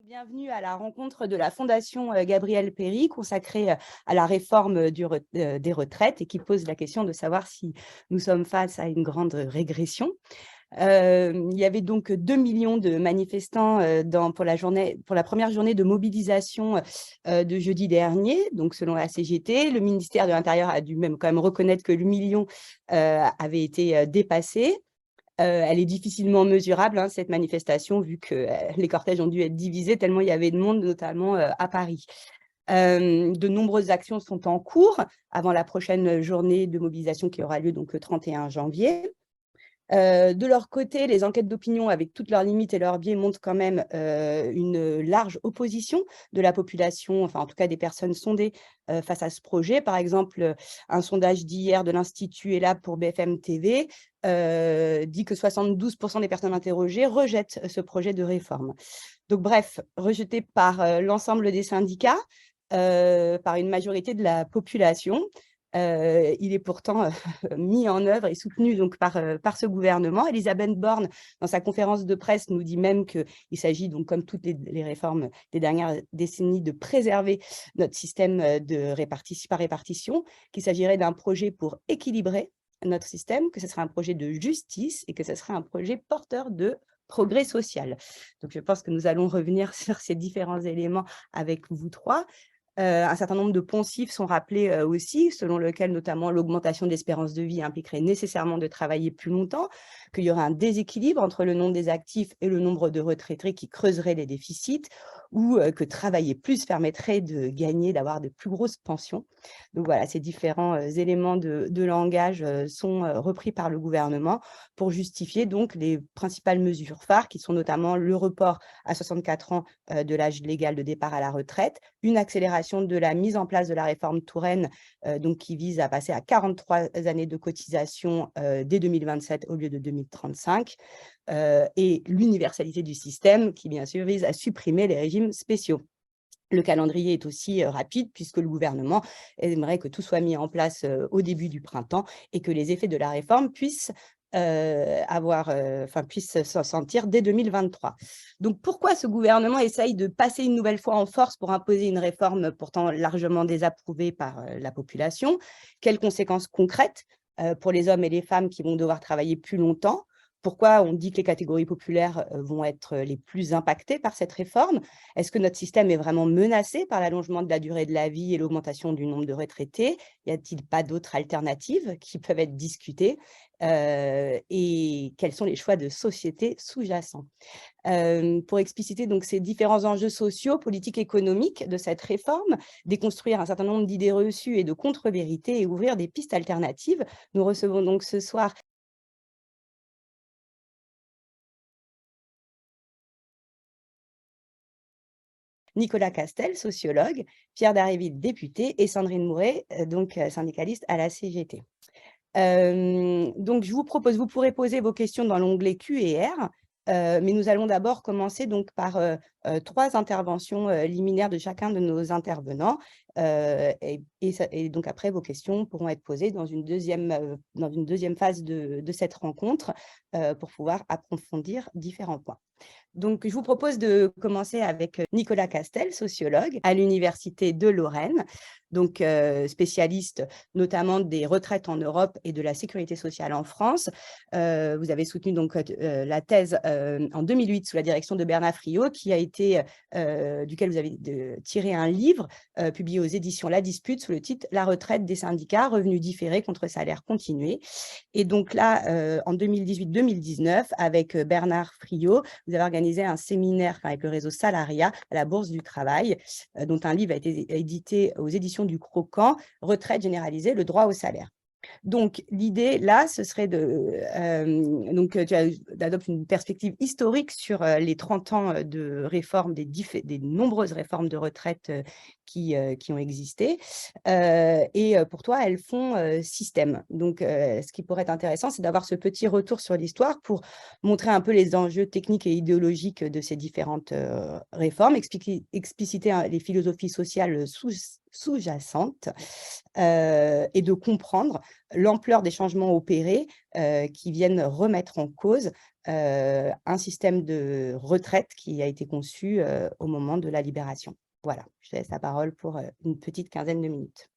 Bienvenue à la rencontre de la Fondation Gabriel Péri consacrée à la réforme des retraites et qui pose la question de savoir si nous sommes face à une grande régression. Il y avait donc 2 millions de manifestants pour la première journée de mobilisation de jeudi dernier, donc selon la CGT. Le ministère de l'Intérieur a dû même quand même reconnaître que le million avait été dépassé. Elle est difficilement mesurable, hein, cette manifestation, vu que les cortèges ont dû être divisés tellement il y avait de monde, notamment à Paris. De nombreuses actions sont en cours avant la prochaine journée de mobilisation qui aura lieu donc le 31 janvier. De leur côté, les enquêtes d'opinion, avec toutes leurs limites et leurs biais, montrent quand même une large opposition de la population, enfin en tout cas des personnes sondées face à ce projet. Par exemple, un sondage d'hier de l'Institut ELAB pour BFM TV dit que 72% des personnes interrogées rejettent ce projet de réforme. Donc bref, rejeté par l'ensemble des syndicats, par une majorité de la population. Il est pourtant mis en œuvre et soutenu donc par ce gouvernement. Elisabeth Borne, dans sa conférence de presse, nous dit même qu'il s'agit, donc, comme toutes les réformes des dernières décennies, de préserver notre système par répartition, qu'il s'agirait d'un projet pour équilibrer notre système, que ce serait un projet de justice et que ce serait un projet porteur de progrès social. Donc, je pense que nous allons revenir sur ces différents éléments avec vous trois. Un certain nombre de poncifs sont rappelés aussi, selon lequel notamment l'augmentation de l'espérance de vie impliquerait nécessairement de travailler plus longtemps, qu'il y aurait un déséquilibre entre le nombre des actifs et le nombre de retraités qui creuserait les déficits, ou que travailler plus permettrait de gagner, d'avoir de plus grosses pensions. Donc voilà, ces différents éléments de langage sont repris par le gouvernement pour justifier donc les principales mesures phares, qui sont notamment le report à 64 ans de l'âge légal de départ à la retraite, une accélération de la mise en place de la réforme Touraine, donc qui vise à passer à 43 années de cotisation dès 2027 au lieu de 2035, et l'universalité du système qui, bien sûr, vise à supprimer les régimes spéciaux. Le calendrier est aussi rapide puisque le gouvernement aimerait que tout soit mis en place au début du printemps et que les effets de la réforme puissent s'en sentir dès 2023. Donc, pourquoi ce gouvernement essaye de passer une nouvelle fois en force pour imposer une réforme pourtant largement désapprouvée par la population? Quelles conséquences concrètes pour les hommes et les femmes qui vont devoir travailler plus longtemps? Pourquoi on dit que les catégories populaires vont être les plus impactées par cette réforme? Est-ce que notre système est vraiment menacé par l'allongement de la durée de la vie et l'augmentation du nombre de retraités? Y a-t-il pas d'autres alternatives qui peuvent être discutées? Et quels sont les choix de société sous-jacents? Pour expliciter donc ces différents enjeux sociaux, politiques, économiques de cette réforme, déconstruire un certain nombre d'idées reçues et de contre-vérités et ouvrir des pistes alternatives, nous recevons donc ce soir Nicolas Castel, sociologue, Pierre Dharréville, député, et Sandrine Mouret, syndicaliste à la CGT. Donc je vous propose, vous pourrez poser vos questions dans l'onglet Q&R, mais nous allons d'abord commencer donc par 3 interventions liminaires de chacun de nos intervenants, et donc après vos questions pourront être posées dans une deuxième phase de cette rencontre, pour pouvoir approfondir différents points. Donc, je vous propose de commencer avec Nicolas Castel, sociologue à l'Université de Lorraine, donc spécialiste notamment des retraites en Europe et de la sécurité sociale en France. Vous avez soutenu donc la thèse en 2008 sous la direction de Bernard Friot, duquel vous avez tiré un livre publié aux éditions La Dispute sous le titre « La retraite des syndicats, revenus différés contre salaire continué ». Et donc là, en 2018-2019, avec Bernard Friot, vous avez organisé un séminaire avec le réseau Salariat à la Bourse du Travail, dont un livre a été édité aux éditions du Croquant, « Retraite généralisée, le droit au salaire ». Donc, l'idée, là, ce serait tu adoptes une perspective historique sur les 30 ans de réforme, des nombreuses réformes de retraite qui ont existé. Et pour toi, elles font système. Donc, ce qui pourrait être intéressant, c'est d'avoir ce petit retour sur l'histoire pour montrer un peu les enjeux techniques et idéologiques de ces différentes réformes, expliciter les philosophies sociales sous-jacentes et de comprendre l'ampleur des changements opérés qui viennent remettre en cause un système de retraite qui a été conçu au moment de la Libération. Voilà, je te laisse la parole pour une petite quinzaine de minutes.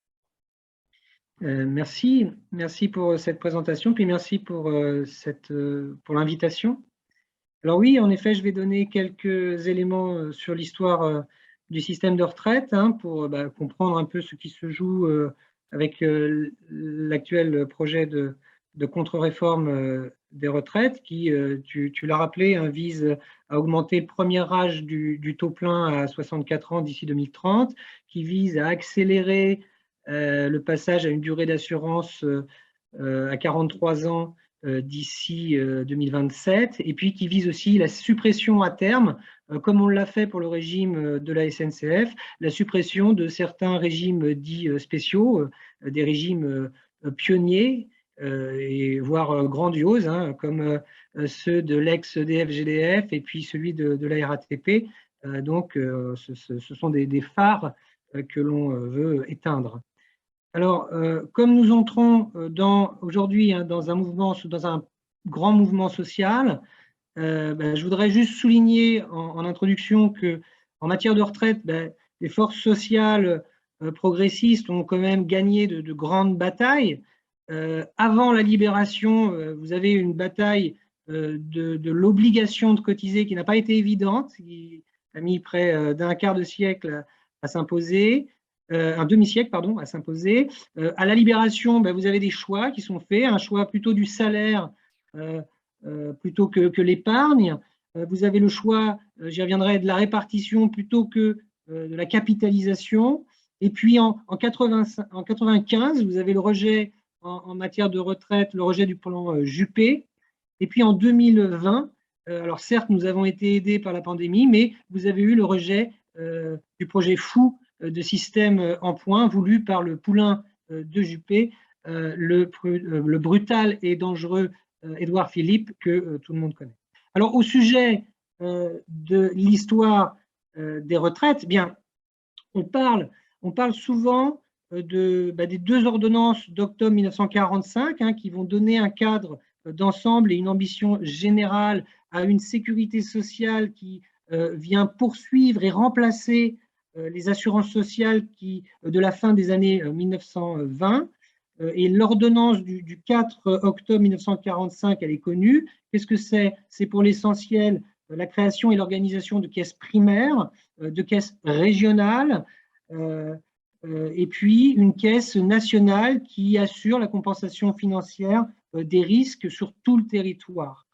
Merci pour cette présentation, puis merci pour l'invitation. Alors oui, en effet, je vais donner quelques éléments sur l'histoire du système de retraite pour comprendre un peu ce qui se joue avec l'actuel projet de contre-réforme des retraites qui, tu l'as rappelé, vise à augmenter le premier âge du taux plein à 64 ans d'ici 2030, qui vise à accélérer le passage à une durée d'assurance à 43 ans d'ici 2027, et puis qui vise aussi la suppression à terme, comme on l'a fait pour le régime de la SNCF, la suppression de certains régimes dits spéciaux, des régimes pionniers, et voire grandioses, comme ceux de l'ex-EDF-GDF et puis celui de la RATP. Donc, ce sont des phares que l'on veut éteindre. Alors, comme nous entrons aujourd'hui dans un grand mouvement social, je voudrais juste souligner en introduction que en matière de retraite, les forces sociales progressistes ont quand même gagné de grandes batailles. Avant la libération, vous avez une bataille de l'obligation de cotiser qui n'a pas été évidente, qui a mis près d'un quart de siècle à s'imposer. Un demi-siècle, pardon, à s'imposer. À la libération, vous avez des choix qui sont faits, un choix plutôt du salaire plutôt que l'épargne. Vous avez le choix, j'y reviendrai, de la répartition plutôt que de la capitalisation. Et puis en 95, vous avez le rejet en matière de retraite, le rejet du plan Juppé. Et puis en 2020, alors certes, nous avons été aidés par la pandémie, mais vous avez eu le rejet du projet fou de système en points voulu par le poulain de Juppé, le brutal et dangereux Édouard Philippe, que tout le monde connaît. Alors, au sujet de l'histoire des retraites, on parle souvent des deux ordonnances d'octobre 1945 qui vont donner un cadre d'ensemble et une ambition générale à une sécurité sociale qui vient poursuivre et remplacer les assurances sociales de la fin des années 1920. Et l'ordonnance du 4 octobre 1945, elle est connue. Qu'est-ce que c'est? C'est pour l'essentiel la création et l'organisation de caisses primaires, de caisses régionales, et puis une caisse nationale qui assure la compensation financière des risques sur tout le territoire.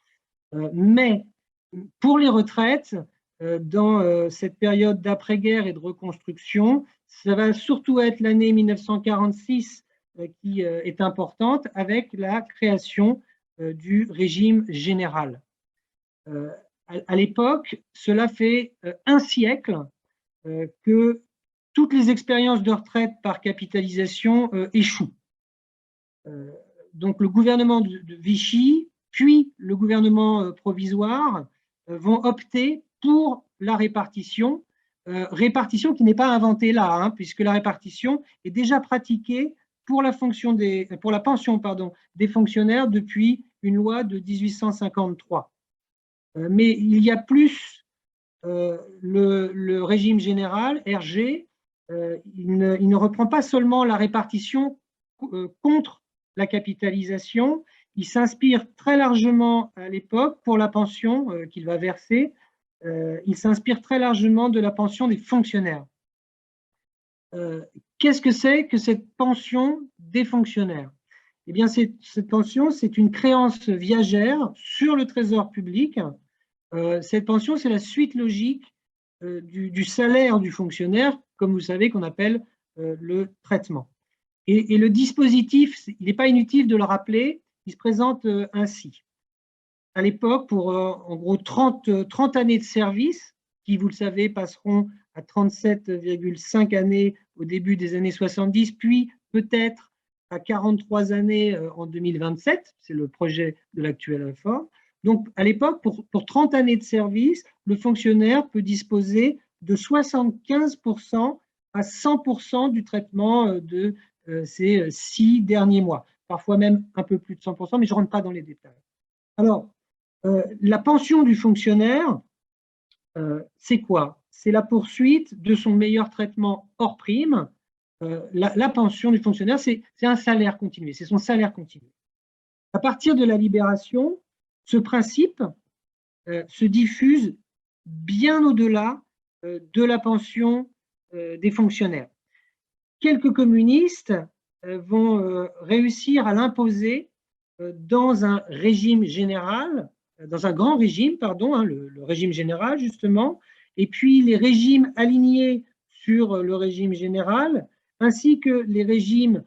Mais pour les retraites, dans cette période d'après-guerre et de reconstruction, ça va surtout être l'année 1946 qui est importante avec la création du régime général. À l'époque, cela fait un siècle que toutes les expériences de retraite par capitalisation échouent. Donc le gouvernement de Vichy, puis le gouvernement provisoire vont opter pour la répartition, répartition qui n'est pas inventée là, puisque la répartition est déjà pratiquée pour la pension des fonctionnaires depuis une loi de 1853. Mais il y a plus le régime général, RG, il ne reprend pas seulement la répartition contre la capitalisation, il s'inspire très largement à l'époque pour la pension qu'il va verser, il s'inspire très largement de la pension des fonctionnaires. Qu'est-ce que c'est que cette pension des fonctionnaires? Eh bien, cette pension, c'est une créance viagère sur le trésor public. Cette pension, c'est la suite logique du salaire du fonctionnaire, comme vous savez, qu'on appelle le traitement. Et le dispositif, il n'est pas inutile de le rappeler, il se présente ainsi. À l'époque, pour en gros 30 années de service, qui, vous le savez, passeront à 37,5 années au début des années 70, puis peut-être à 43 années en 2027, c'est le projet de l'actuelle réforme. Donc, à l'époque, pour 30 années de service, le fonctionnaire peut disposer de 75% à 100% du traitement de ces 6 derniers mois, parfois même un peu plus de 100%, mais je ne rentre pas dans les détails. Alors, la pension du fonctionnaire, c'est quoi? C'est la poursuite de son meilleur traitement hors prime. La pension du fonctionnaire, c'est un salaire continué, c'est son salaire continué. À partir de la libération, ce principe se diffuse bien au-delà de la pension des fonctionnaires. Quelques communistes vont réussir à l'imposer dans un régime général, dans un grand régime, pardon, hein, le régime général justement, et puis les régimes alignés sur le régime général, ainsi que les régimes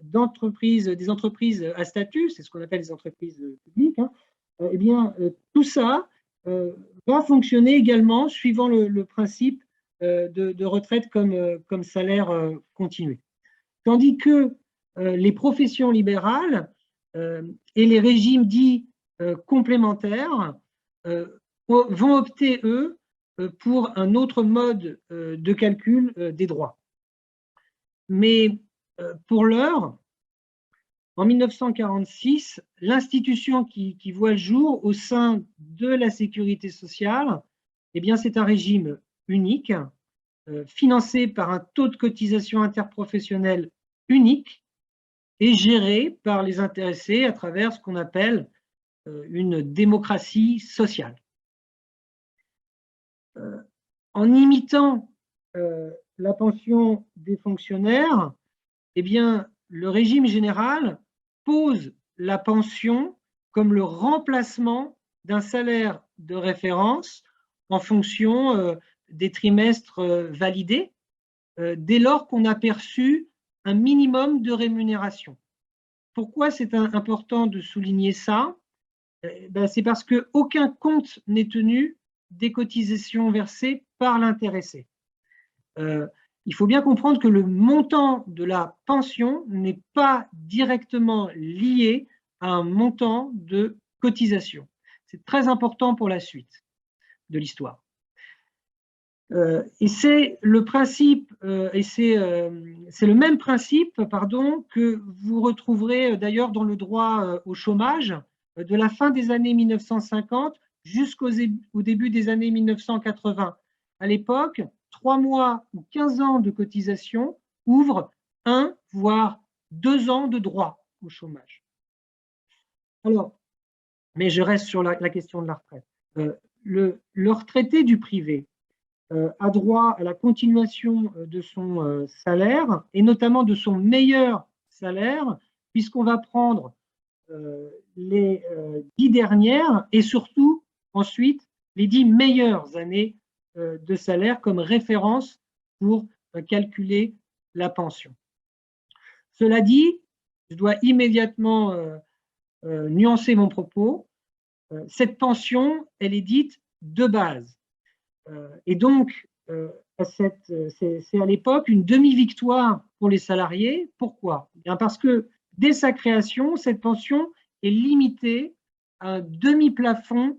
d'entreprises, des entreprises à statut, c'est ce qu'on appelle les entreprises publiques, hein, eh bien, tout ça va fonctionner également suivant le principe de retraite comme salaire continué. Tandis que les professions libérales et les régimes dits complémentaires vont opter, eux, pour un autre mode de calcul des droits. Mais pour l'heure, en 1946, l'institution qui voit le jour au sein de la sécurité sociale, eh bien, c'est un régime unique, financé par un taux de cotisation interprofessionnelle unique et géré par les intéressés à travers ce qu'on appelle une démocratie sociale. En imitant la pension des fonctionnaires, eh bien, le régime général pose la pension comme le remplacement d'un salaire de référence en fonction des trimestres validés, dès lors qu'on a perçu un minimum de rémunération. Pourquoi c'est important de souligner ça? C'est parce qu'aucun compte n'est tenu des cotisations versées par l'intéressé. Il faut bien comprendre que le montant de la pension n'est pas directement lié à un montant de cotisation. C'est très important pour la suite de l'histoire. Et c'est le principe, et c'est le même principe, pardon, que vous retrouverez d'ailleurs dans le droit au chômage de la fin des années 1950 jusqu'au début des années 1980. À l'époque, 3 mois ou 15 ans de cotisation ouvrent 1 voire 2 ans de droit au chômage. Alors, mais je reste sur la question de la retraite. Le retraité du privé a droit à la continuation de son salaire et notamment de son meilleur salaire, puisqu'on va prendre les 10 dernières et surtout ensuite les 10 meilleures années de salaire comme référence pour calculer la pension. Cela dit, je dois immédiatement nuancer mon propos. Cette pension, elle est dite de base. Et donc, c'est à l'époque une demi-victoire pour les salariés. Pourquoi? Bien parce que dès sa création, cette pension est limitée à un demi-plafond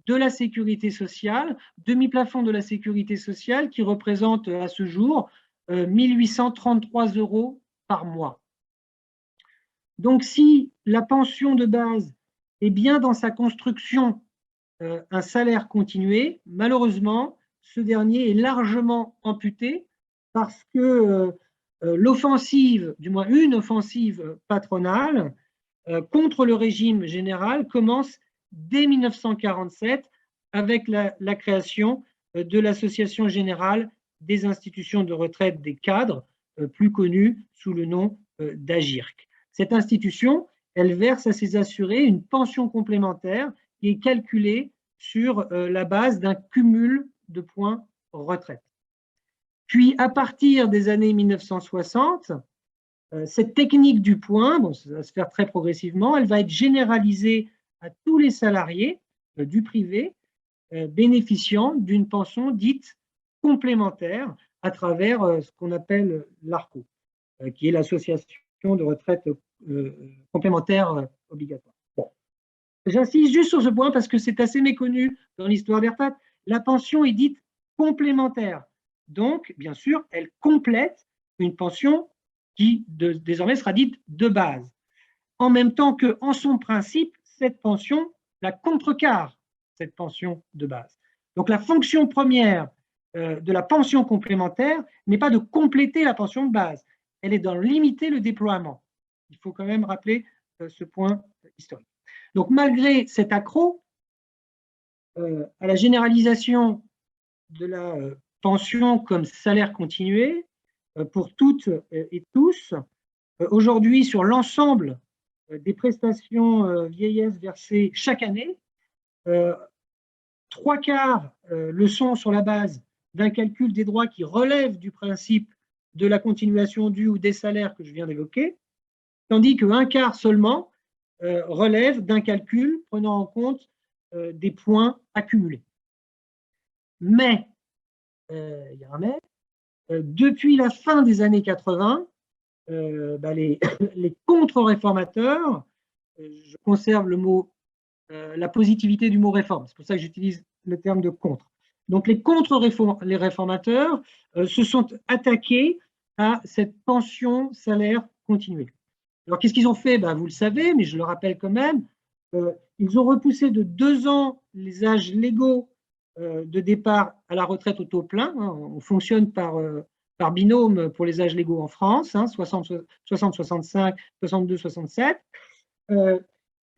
de la sécurité sociale, demi-plafond de la sécurité sociale qui représente à ce jour 1 833 € par mois. Donc, si la pension de base est bien dans sa construction un salaire continué, malheureusement, ce dernier est largement amputé parce que l'offensive, du moins une offensive patronale contre le régime général commence dès 1947 avec la création de l'Association générale des institutions de retraite des cadres, plus connue sous le nom d'AGIRC. Cette institution, elle verse à ses assurés une pension complémentaire qui est calculée sur la base d'un cumul de points retraite. Puis, à partir des années 1960, cette technique du point, bon, ça va se faire très progressivement, elle va être généralisée à tous les salariés du privé bénéficiant d'une pension dite complémentaire à travers ce qu'on appelle l'ARCO, qui est l'association de retraite complémentaire obligatoire. Bon. J'insiste juste sur ce point parce que c'est assez méconnu dans l'histoire des retraites. La pension est dite complémentaire. Donc, bien sûr, elle complète une pension qui désormais sera dite de base. En même temps qu'en son principe, cette pension la contrecarre, cette pension de base. Donc la fonction première de la pension complémentaire n'est pas de compléter la pension de base, elle est d'en limiter le déploiement. Il faut quand même rappeler ce point historique. Donc malgré cet accroc à la généralisation de la pension comme salaire continué pour toutes et tous, aujourd'hui sur l'ensemble des prestations vieillesse versées chaque année, 3/4 le sont sur la base d'un calcul des droits qui relève du principe de la continuation du ou des salaires que je viens d'évoquer, tandis que 1/4 seulement relève d'un calcul prenant en compte des points accumulés. Mais, il y a un mais, depuis la fin des années 80, les contre-réformateurs, je conserve le mot, la positivité du mot réforme, c'est pour ça que j'utilise le terme de contre. Donc les contre-réformateurs se sont attaqués à cette pension salaire continuée. Alors qu'est-ce qu'ils ont fait? Vous le savez, mais je le rappelle quand même, ils ont repoussé de 2 ans les âges légaux de départ à la retraite au taux plein. On fonctionne par binôme pour les âges légaux en France, 60-65, 62-67.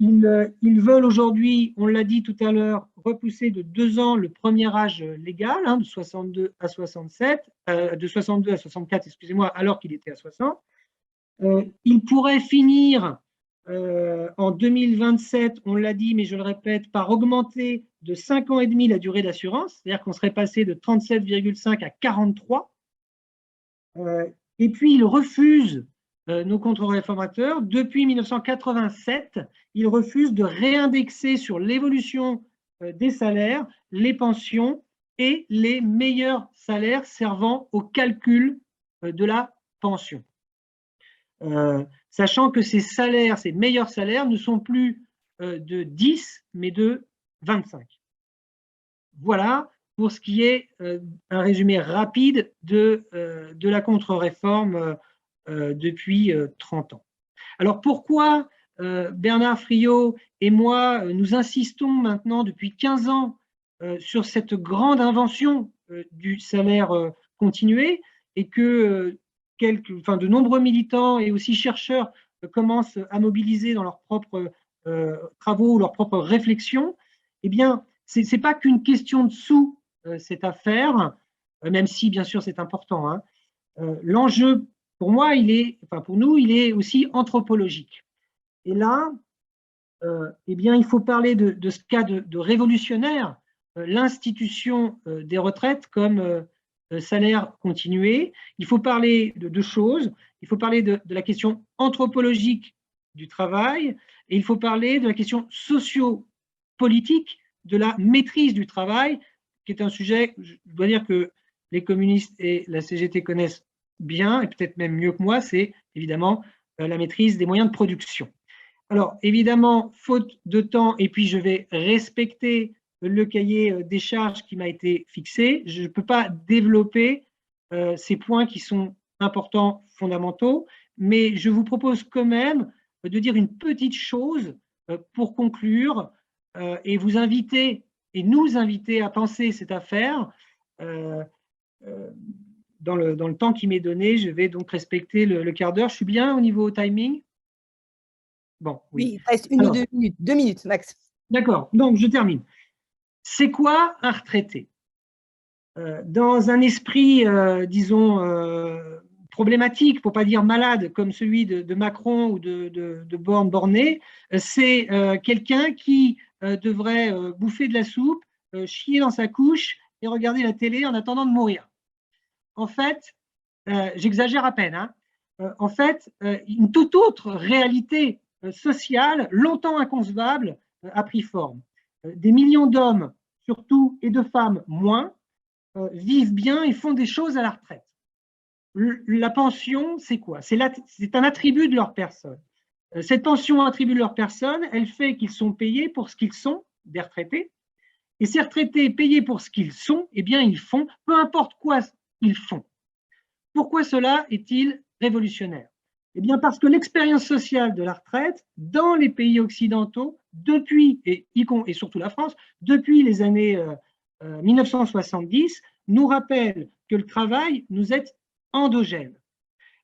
Ils veulent aujourd'hui, on l'a dit tout à l'heure, repousser de 2 ans le premier âge légal, de 62 à 67, de 62 à 64, excusez-moi, alors qu'il était à 60. Il pourrait finir en 2027, on l'a dit, mais je le répète, par augmenter de 5 ans et demi la durée d'assurance, c'est-à-dire qu'on serait passé de 37,5 à 43. Et puis, ils refusent, nos contre-réformateurs, depuis 1987, ils refusent de réindexer sur l'évolution des salaires, les pensions et les meilleurs salaires servant au calcul de la pension. Sachant que ces salaires, ces meilleurs salaires, ne sont plus de 10, mais de 25. Voilà pour ce qui est un résumé rapide de la contre-réforme depuis 30 ans. Alors pourquoi Bernard Friot et moi, nous insistons maintenant depuis 15 ans sur cette grande invention du salaire continué et que de nombreux militants et aussi chercheurs commencent à mobiliser dans leurs propres travaux, leurs propres réflexions? Eh bien, ce n'est pas qu'une question de sous, cette affaire, même si bien sûr c'est important, hein. L'enjeu pour moi, pour nous, il est aussi anthropologique. Et là, eh bien, il faut parler de ce cas de révolutionnaire, l'institution des retraites comme salaire continué. Il faut parler de 2 choses. Il faut parler de la question anthropologique du travail et il faut parler de la question socio-politique de la maîtrise du travail, qui est un sujet, je dois dire que les communistes et la CGT connaissent bien, et peut-être même mieux que moi, c'est évidemment la maîtrise des moyens de production. Alors, évidemment, faute de temps, et puis je vais respecter le cahier des charges qui m'a été fixé, je ne peux pas développer ces points qui sont importants, fondamentaux, mais je vous propose quand même de dire une petite chose pour conclure et vous inviter et nous inviter à penser cette affaire. Dans le temps qui m'est donné, je vais donc respecter le quart d'heure. Je suis bien au niveau timing? Bon, oui. Oui, il reste 1 ou 2 minutes, 2 minutes max. D'accord, donc je termine. C'est quoi un retraité? Dans un esprit, disons, problématique, pour ne pas dire malade, comme celui de Macron ou de Borne-Borné, c'est quelqu'un qui devrait bouffer de la soupe, chier dans sa couche et regarder la télé en attendant de mourir. En fait, j'exagère à peine, hein, en fait, une toute autre réalité sociale, longtemps inconcevable, a pris forme. Des millions d'hommes, surtout, et de femmes, moins, vivent bien et font des choses à la retraite. La pension, c'est quoi? C'est un attribut de leur personne. Cette pension, attribut de leur personne, elle fait qu'ils sont payés pour ce qu'ils sont, des retraités, et ces retraités payés pour ce qu'ils sont, eh bien, ils font, peu importe quoi ils font. Pourquoi cela est-il révolutionnaire? Eh bien parce que l'expérience sociale de la retraite dans les pays occidentaux, depuis, et surtout la France, depuis les années 1970, nous rappelle que le travail nous est endogène.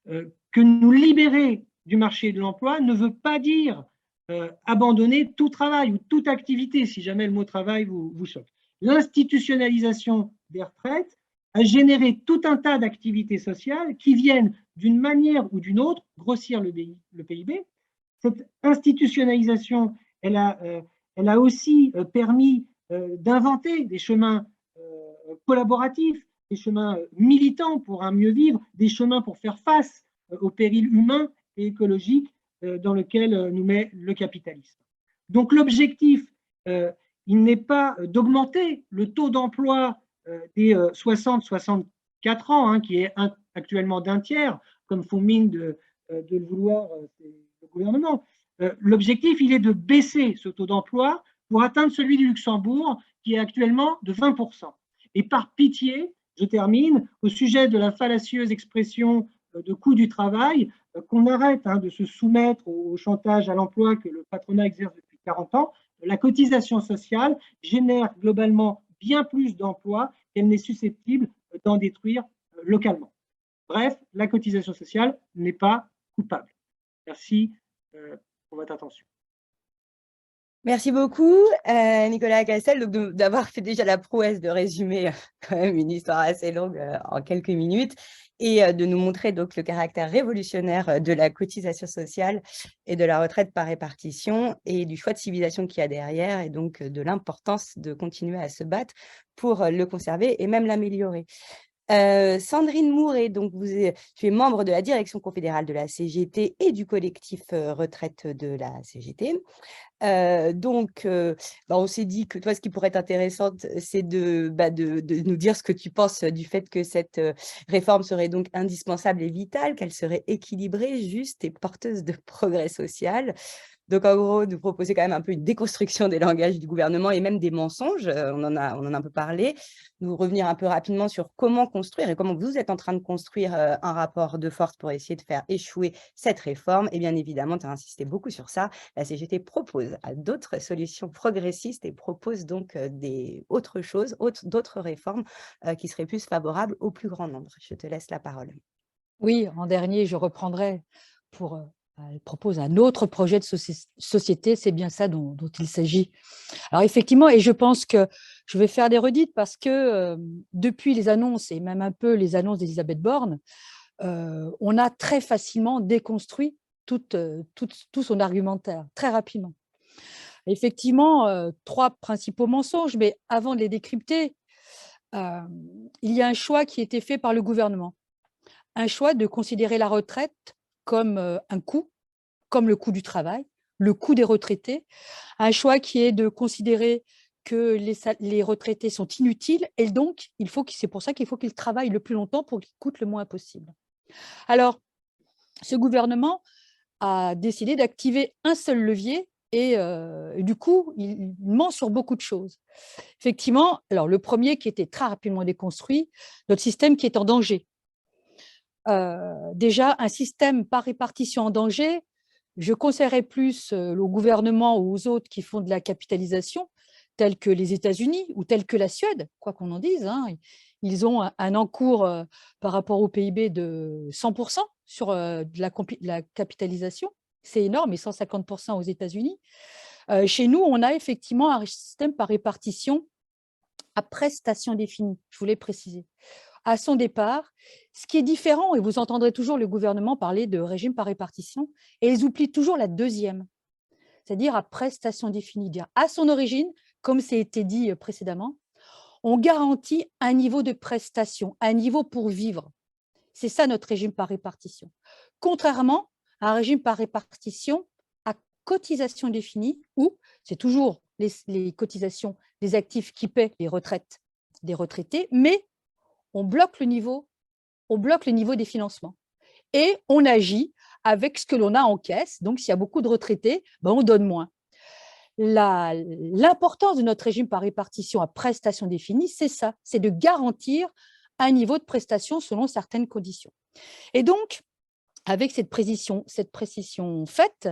Que nous libérer du marché de l'emploi ne veut pas dire abandonner tout travail ou toute activité, si jamais le mot travail vous choque. L'institutionnalisation des retraites a généré tout un tas d'activités sociales qui viennent d'une manière ou d'une autre grossir le PIB. Cette institutionnalisation, elle a aussi permis d'inventer des chemins collaboratifs, des chemins militants pour un mieux vivre, des chemins pour faire face aux périls humains et écologiques dans lesquels nous met le capitalisme. Donc l'objectif, il n'est pas d'augmenter le taux d'emploi des 60-64 ans, hein, qui est actuellement d'un tiers, comme font mine de le vouloir le gouvernement. L'objectif, il est de baisser ce taux d'emploi pour atteindre celui du Luxembourg, qui est actuellement de 20%. Et par pitié, je termine, au sujet de la fallacieuse expression de coût du travail, qu'on arrête de se soumettre au chantage à l'emploi que le patronat exerce depuis 40 ans. La cotisation sociale génère globalement bien plus d'emplois qu'elle n'est susceptible d'en détruire localement. Bref, la cotisation sociale n'est pas coupable. Merci pour votre attention. Merci beaucoup, Nicolas Cassel, d'avoir fait déjà la prouesse de résumer quand même une histoire assez longue en quelques minutes et de nous montrer donc le caractère révolutionnaire de la cotisation sociale et de la retraite par répartition et du choix de civilisation qu'il y a derrière et donc de l'importance de continuer à se battre pour le conserver et même l'améliorer. Sandrine Mouret, donc tu es membre de la direction confédérale de la CGT et du collectif retraite de la CGT. On s'est dit que toi, ce qui pourrait être intéressant, c'est de nous dire ce que tu penses du fait que cette réforme serait donc indispensable et vitale, qu'elle serait équilibrée, juste et porteuse de progrès social. Donc, en gros, nous proposer quand même un peu une déconstruction des langages du gouvernement et même des mensonges, on en a un peu parlé, nous revenir un peu rapidement sur comment construire et comment vous êtes en train de construire un rapport de force pour essayer de faire échouer cette réforme. Et bien évidemment, tu as insisté beaucoup sur ça, la CGT propose d'autres solutions progressistes et propose donc autres choses, d'autres réformes qui seraient plus favorables au plus grand nombre. Je te laisse la parole. Oui, en dernier, je reprendrai pour... Elle propose un autre projet de société, c'est bien ça dont il s'agit. Alors effectivement, et je pense que je vais faire des redites parce que depuis les annonces, et même un peu les annonces d'Elisabeth Borne, on a très facilement déconstruit tout son argumentaire, très rapidement. Effectivement, trois principaux mensonges, mais avant de les décrypter, il y a un choix qui a été fait par le gouvernement. Un choix de considérer la retraite comme un coût, comme le coût du travail, le coût des retraités, un choix qui est de considérer que les retraités sont inutiles et donc c'est pour ça qu'il faut qu'ils travaillent le plus longtemps pour qu'ils coûtent le moins possible. Alors, ce gouvernement a décidé d'activer un seul levier et du coup, il ment sur beaucoup de choses. Effectivement, alors le premier qui était très rapidement déconstruit, notre système qui est en danger. Déjà, un système par répartition en danger, je conseillerais plus au gouvernement ou aux autres qui font de la capitalisation, tels que les États-Unis ou tels que la Suède, quoi qu'on en dise. Hein. Ils ont un encours par rapport au PIB de 100% sur de la capitalisation. C'est énorme, et 150% aux États-Unis. Chez nous, on a effectivement un système par répartition à prestations définies, je voulais préciser. À son départ, ce qui est différent, et vous entendrez toujours le gouvernement parler de régime par répartition, et ils oublient toujours la deuxième, c'est-à-dire à prestation définie. À son origine, comme c'est été dit précédemment, on garantit un niveau de prestation, un niveau pour vivre. C'est ça notre régime par répartition. Contrairement à un régime par répartition à cotisation définie, où c'est toujours les cotisations des actifs qui paient les retraites des retraités, mais on bloque le niveau des financements et on agit avec ce que l'on a en caisse. Donc, s'il y a beaucoup de retraités, on donne moins. L'importance de notre régime par répartition à prestations définies, c'est ça, c'est de garantir un niveau de prestation selon certaines conditions. Et donc, avec cette précision faite,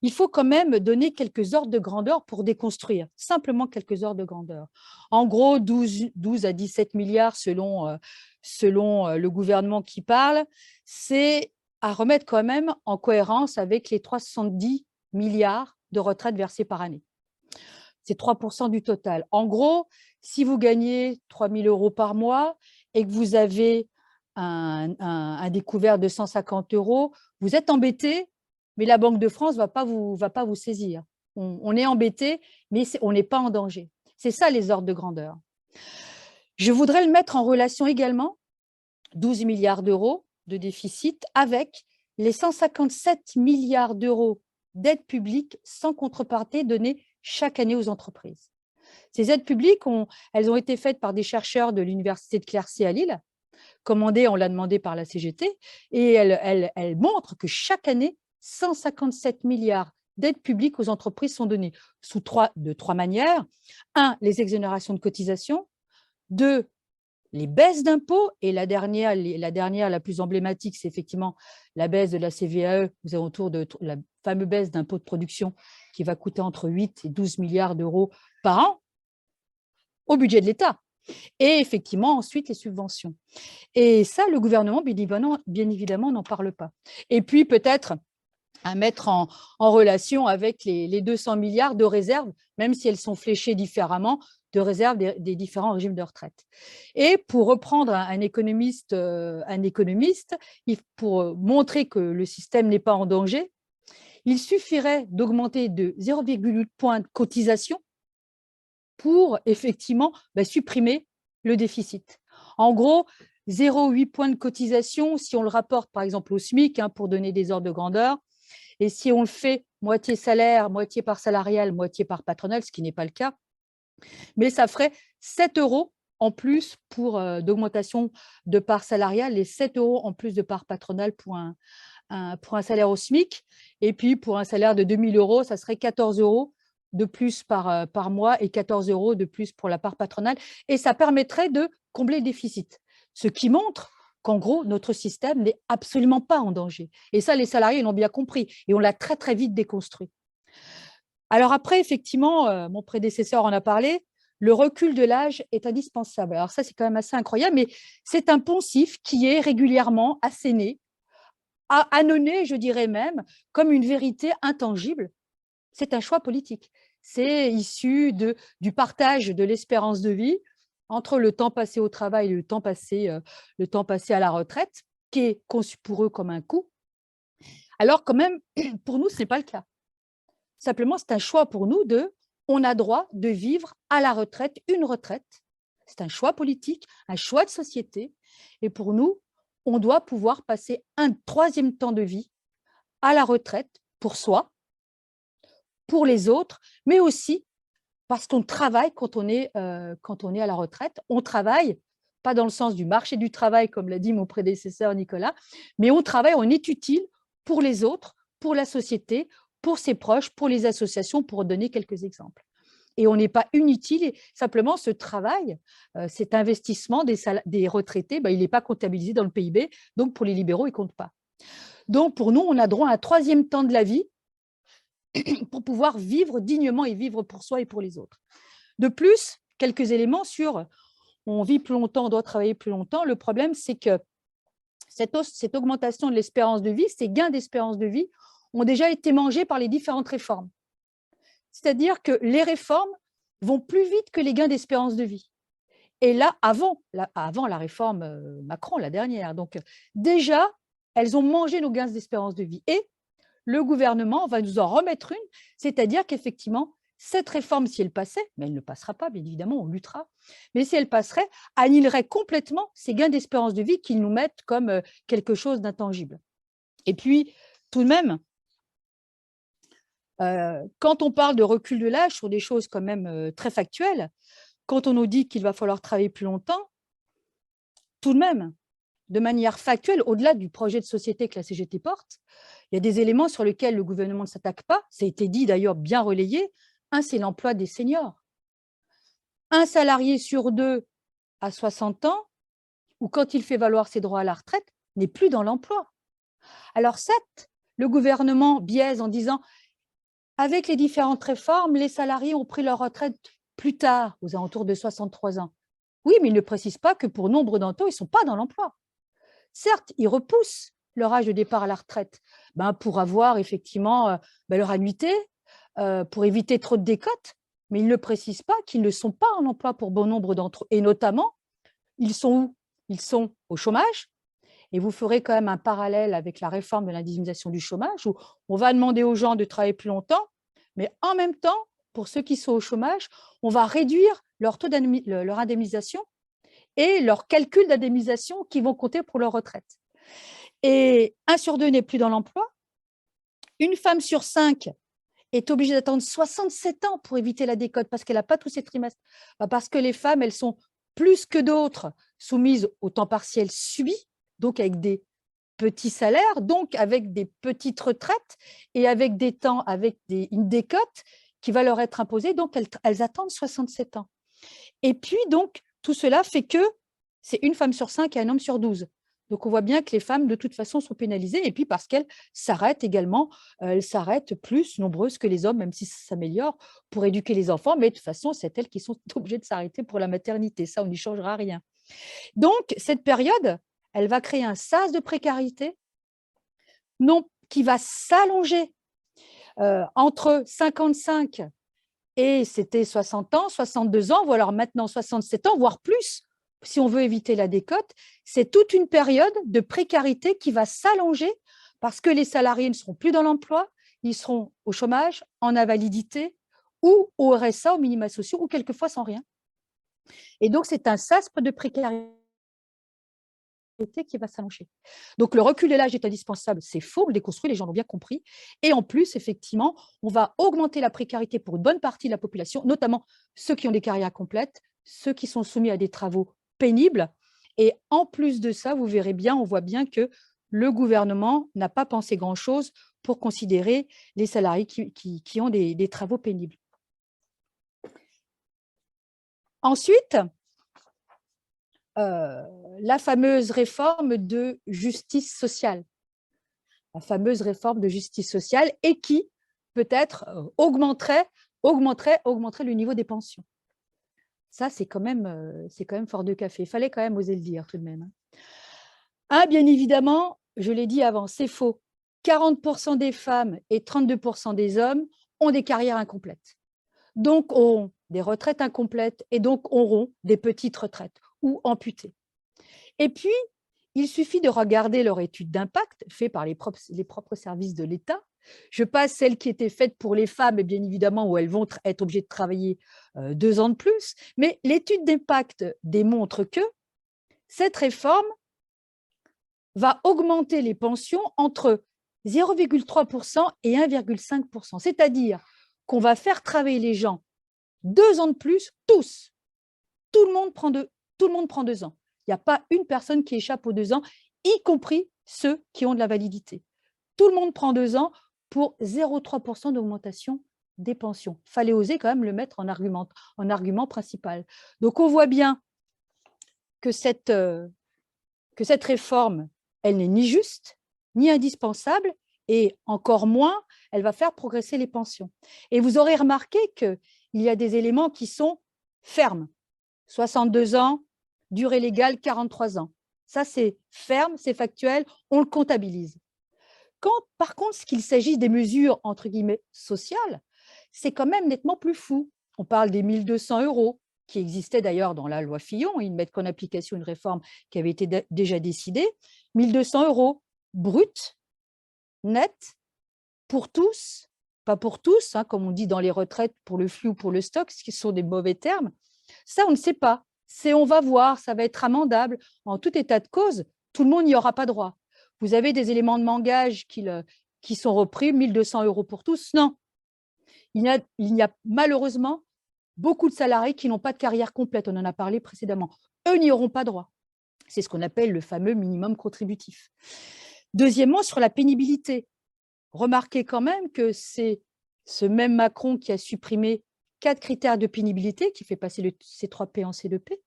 il faut quand même donner quelques ordres de grandeur pour déconstruire, simplement quelques ordres de grandeur. En gros, 12 à 17 milliards selon le gouvernement qui parle, c'est à remettre quand même en cohérence avec les 370 milliards de retraites versées par année. C'est 3% du total. En gros, si vous gagnez 3 000 € par mois et que vous avez un découvert de 150 €, vous êtes embêté, mais la Banque de France ne va pas vous saisir. On est embêté, mais on n'est pas en danger. C'est ça les ordres de grandeur. Je voudrais le mettre en relation également, 12 milliards d'euros de déficit, avec les 157 milliards d'euros d'aides publiques sans contrepartie données chaque année aux entreprises. Ces aides publiques, elles ont été faites par des chercheurs de l'université de Quercy à Lille, commandées, on l'a demandé par la CGT, et elles montrent que chaque année, 157 milliards d'aides publiques aux entreprises sont données de trois manières. 1, les exonérations de cotisations. 2, les baisses d'impôts, et la dernière, la plus emblématique, c'est effectivement la baisse de la CVAE aux alentours de la fameuse baisse d'impôts de production qui va coûter entre 8 et 12 milliards d'euros par an au budget de l'État. Et effectivement, ensuite, les subventions. Et ça, le gouvernement, bien évidemment, n'en parle pas. Et puis, peut-être à mettre en relation avec les 200 milliards de réserves, même si elles sont fléchées différemment, de réserves des différents régimes de retraite. Et pour reprendre un économiste, pour montrer que le système n'est pas en danger, il suffirait d'augmenter de 0,8 points de cotisation pour effectivement supprimer le déficit. En gros, 0,8 points de cotisation, si on le rapporte par exemple au SMIC, pour donner des ordres de grandeur, et si on le fait moitié salaire, moitié part salariale, moitié part patronale, ce qui n'est pas le cas, mais ça ferait 7 € en plus d'augmentation de part salariale et 7 € en plus de part patronale pour un salaire au SMIC. Et puis, pour un salaire de 2 000 €, ça serait 14 € de plus par mois et 14 € de plus pour la part patronale. Et ça permettrait de combler le déficit. Ce qui montre qu'en gros, notre système n'est absolument pas en danger. Et ça, les salariés l'ont bien compris. Et on l'a très, très vite déconstruit. Alors après, effectivement, mon prédécesseur en a parlé, le recul de l'âge est indispensable. Alors ça, c'est quand même assez incroyable, mais c'est un poncif qui est régulièrement asséné, annonné, je dirais même, comme une vérité intangible. C'est un choix politique. C'est issu du partage de l'espérance de vie entre le temps passé au travail et le temps passé à la retraite, qui est conçu pour eux comme un coût. Alors quand même, pour nous, ce n'est pas le cas. Simplement, c'est un choix pour nous on a droit de vivre à la retraite, une retraite. C'est un choix politique, un choix de société. Et pour nous, on doit pouvoir passer un troisième temps de vie à la retraite pour soi, pour les autres, mais aussi parce qu'on travaille quand on est à la retraite. On travaille, pas dans le sens du marché du travail, comme l'a dit mon prédécesseur Nicolas, mais on travaille, on est utile pour les autres, pour la société, pour ses proches, pour les associations, pour donner quelques exemples. Et on n'est pas inutile, et simplement ce travail, cet investissement des retraités, il n'est pas comptabilisé dans le PIB, donc pour les libéraux, il ne compte pas. Donc pour nous, on a droit à un troisième temps de la vie pour pouvoir vivre dignement et vivre pour soi et pour les autres. De plus, quelques éléments sur on vit plus longtemps, on doit travailler plus longtemps. Le problème, c'est que cette augmentation de l'espérance de vie, ces gains d'espérance de vie, ont déjà été mangés par les différentes réformes. C'est-à-dire que les réformes vont plus vite que les gains d'espérance de vie. Et là, avant la réforme Macron, la dernière, donc déjà, elles ont mangé nos gains d'espérance de vie. Et le gouvernement va nous en remettre une, c'est-à-dire qu'effectivement, cette réforme, si elle passait, mais elle ne passera pas, bien évidemment, on luttera, mais si elle passerait, annihilerait complètement ces gains d'espérance de vie qu'ils nous mettent comme quelque chose d'intangible. Et puis, tout de même, quand on parle de recul de l'âge sur des choses quand même très factuelles, quand on nous dit qu'il va falloir travailler plus longtemps, tout de même, de manière factuelle, au-delà du projet de société que la CGT porte, il y a des éléments sur lesquels le gouvernement ne s'attaque pas. Ça a été dit d'ailleurs, bien relayé. Un, c'est l'emploi des seniors. Un salarié sur deux à 60 ans ou quand il fait valoir ses droits à la retraite, n'est plus dans l'emploi. Alors certes, le gouvernement biaise en disant avec les différentes réformes, les salariés ont pris leur retraite plus tard, aux alentours de 63 ans. Oui, mais il ne précise pas que pour nombre d'entre eux, ils ne sont pas dans l'emploi. Certes, ils repoussent leur âge de départ à la retraite pour avoir effectivement leur annuité, pour éviter trop de décotes, mais ils ne précisent pas qu'ils ne sont pas en emploi pour bon nombre d'entre eux. Et notamment, ils sont où? Ils sont au chômage. Et vous ferez quand même un parallèle avec la réforme de l'indemnisation du chômage, où on va demander aux gens de travailler plus longtemps, mais en même temps, pour ceux qui sont au chômage, on va réduire leur taux leur indemnisation et leur calcul d'indemnisation qui vont compter pour leur retraite. Et 1 sur 2 n'est plus dans l'emploi. Une femme sur 5 est obligée d'attendre 67 ans pour éviter la décote parce qu'elle n'a pas tous ses trimestres. Parce que les femmes, elles sont plus que d'autres soumises au temps partiel subi, donc avec des petits salaires, donc avec des petites retraites et avec des temps, avec une décote qui va leur être imposée. Donc, elles attendent 67 ans. Et puis, donc, tout cela fait que c'est une femme sur 5 et un homme sur 12. Donc, on voit bien que les femmes, de toute façon, sont pénalisées. Et puis, parce qu'elles s'arrêtent également, elles s'arrêtent plus nombreuses que les hommes, même si ça s'améliore, pour éduquer les enfants. Mais de toute façon, c'est elles qui sont obligées de s'arrêter pour la maternité. Ça, on n'y changera rien. Donc, cette période, elle va créer un sas de précarité qui va s'allonger entre 55 et c'était 60 ans, 62 ans, ou alors maintenant 67 ans, voire plus, si on veut éviter la décote. C'est toute une période de précarité qui va s'allonger parce que les salariés ne seront plus dans l'emploi, ils seront au chômage, en invalidité ou au RSA, aux minima sociaux, ou quelquefois sans rien. Et donc, c'est un sas de précarité qui va s'allonger. Donc, le recul de l'âge est indispensable, c'est faux, on le déconstruit, les gens l'ont bien compris. Et en plus, effectivement, on va augmenter la précarité pour une bonne partie de la population, notamment ceux qui ont des carrières complètes, ceux qui sont soumis à des travaux pénibles. Et en plus de ça, vous verrez bien, on voit bien que le gouvernement n'a pas pensé grand-chose pour considérer les salariés qui ont des travaux pénibles. Ensuite, la fameuse réforme de justice sociale. La fameuse réforme de justice sociale et qui, peut-être, augmenterait le niveau des pensions. Ça, c'est quand même fort de café. Il fallait quand même oser le dire tout de même. Bien évidemment, je l'ai dit avant, c'est faux. 40% des femmes et 32% des hommes ont des carrières incomplètes. Donc, auront des retraites incomplètes et donc auront des petites retraites ou amputées. Et puis, il suffit de regarder leur étude d'impact faite par les propres services de l'État. Je passe celle qui était faite pour les femmes, et bien évidemment, où elles vont être obligées de travailler 2 ans de plus. Mais l'étude d'impact démontre que cette réforme va augmenter les pensions entre 0,3% et 1,5%. C'est-à-dire qu'on va faire travailler les gens 2 ans de plus, tous. Tout le monde prend 2 ans. Il n'y a pas une personne qui échappe aux 2 ans, y compris ceux qui ont de la validité. Tout le monde prend 2 ans pour 0,3% d'augmentation des pensions. Il fallait oser quand même le mettre en argument principal. Donc, on voit bien que cette réforme, elle n'est ni juste, ni indispensable, et encore moins, elle va faire progresser les pensions. Et vous aurez remarqué qu'il y a des éléments qui sont fermes. 62 ans, durée légale, 43 ans. Ça, c'est ferme, c'est factuel, on le comptabilise. Quand, par contre, qu'il s'agit des mesures, entre guillemets, sociales, c'est quand même nettement plus fou. On parle des 1 200 € qui existaient d'ailleurs dans la loi Fillon. Ils mettent en application une réforme qui avait été déjà décidée. 1 200 € brut, net, pour tous, pas pour tous, comme on dit dans les retraites, pour le flux ou pour le stock, ce qui sont des mauvais termes. Ça, on ne sait pas. On va voir, ça va être amendable. En tout état de cause, tout le monde n'y aura pas droit. Vous avez des éléments de langage qui sont repris, 1 200 € pour tous. Non. Il y a malheureusement beaucoup de salariés qui n'ont pas de carrière complète. On en a parlé précédemment. Eux n'y auront pas droit. C'est ce qu'on appelle le fameux minimum contributif. Deuxièmement, sur la pénibilité. Remarquez quand même que c'est ce même Macron qui a supprimé 4 critères de pénibilité, qui fait passer C3P en C2P.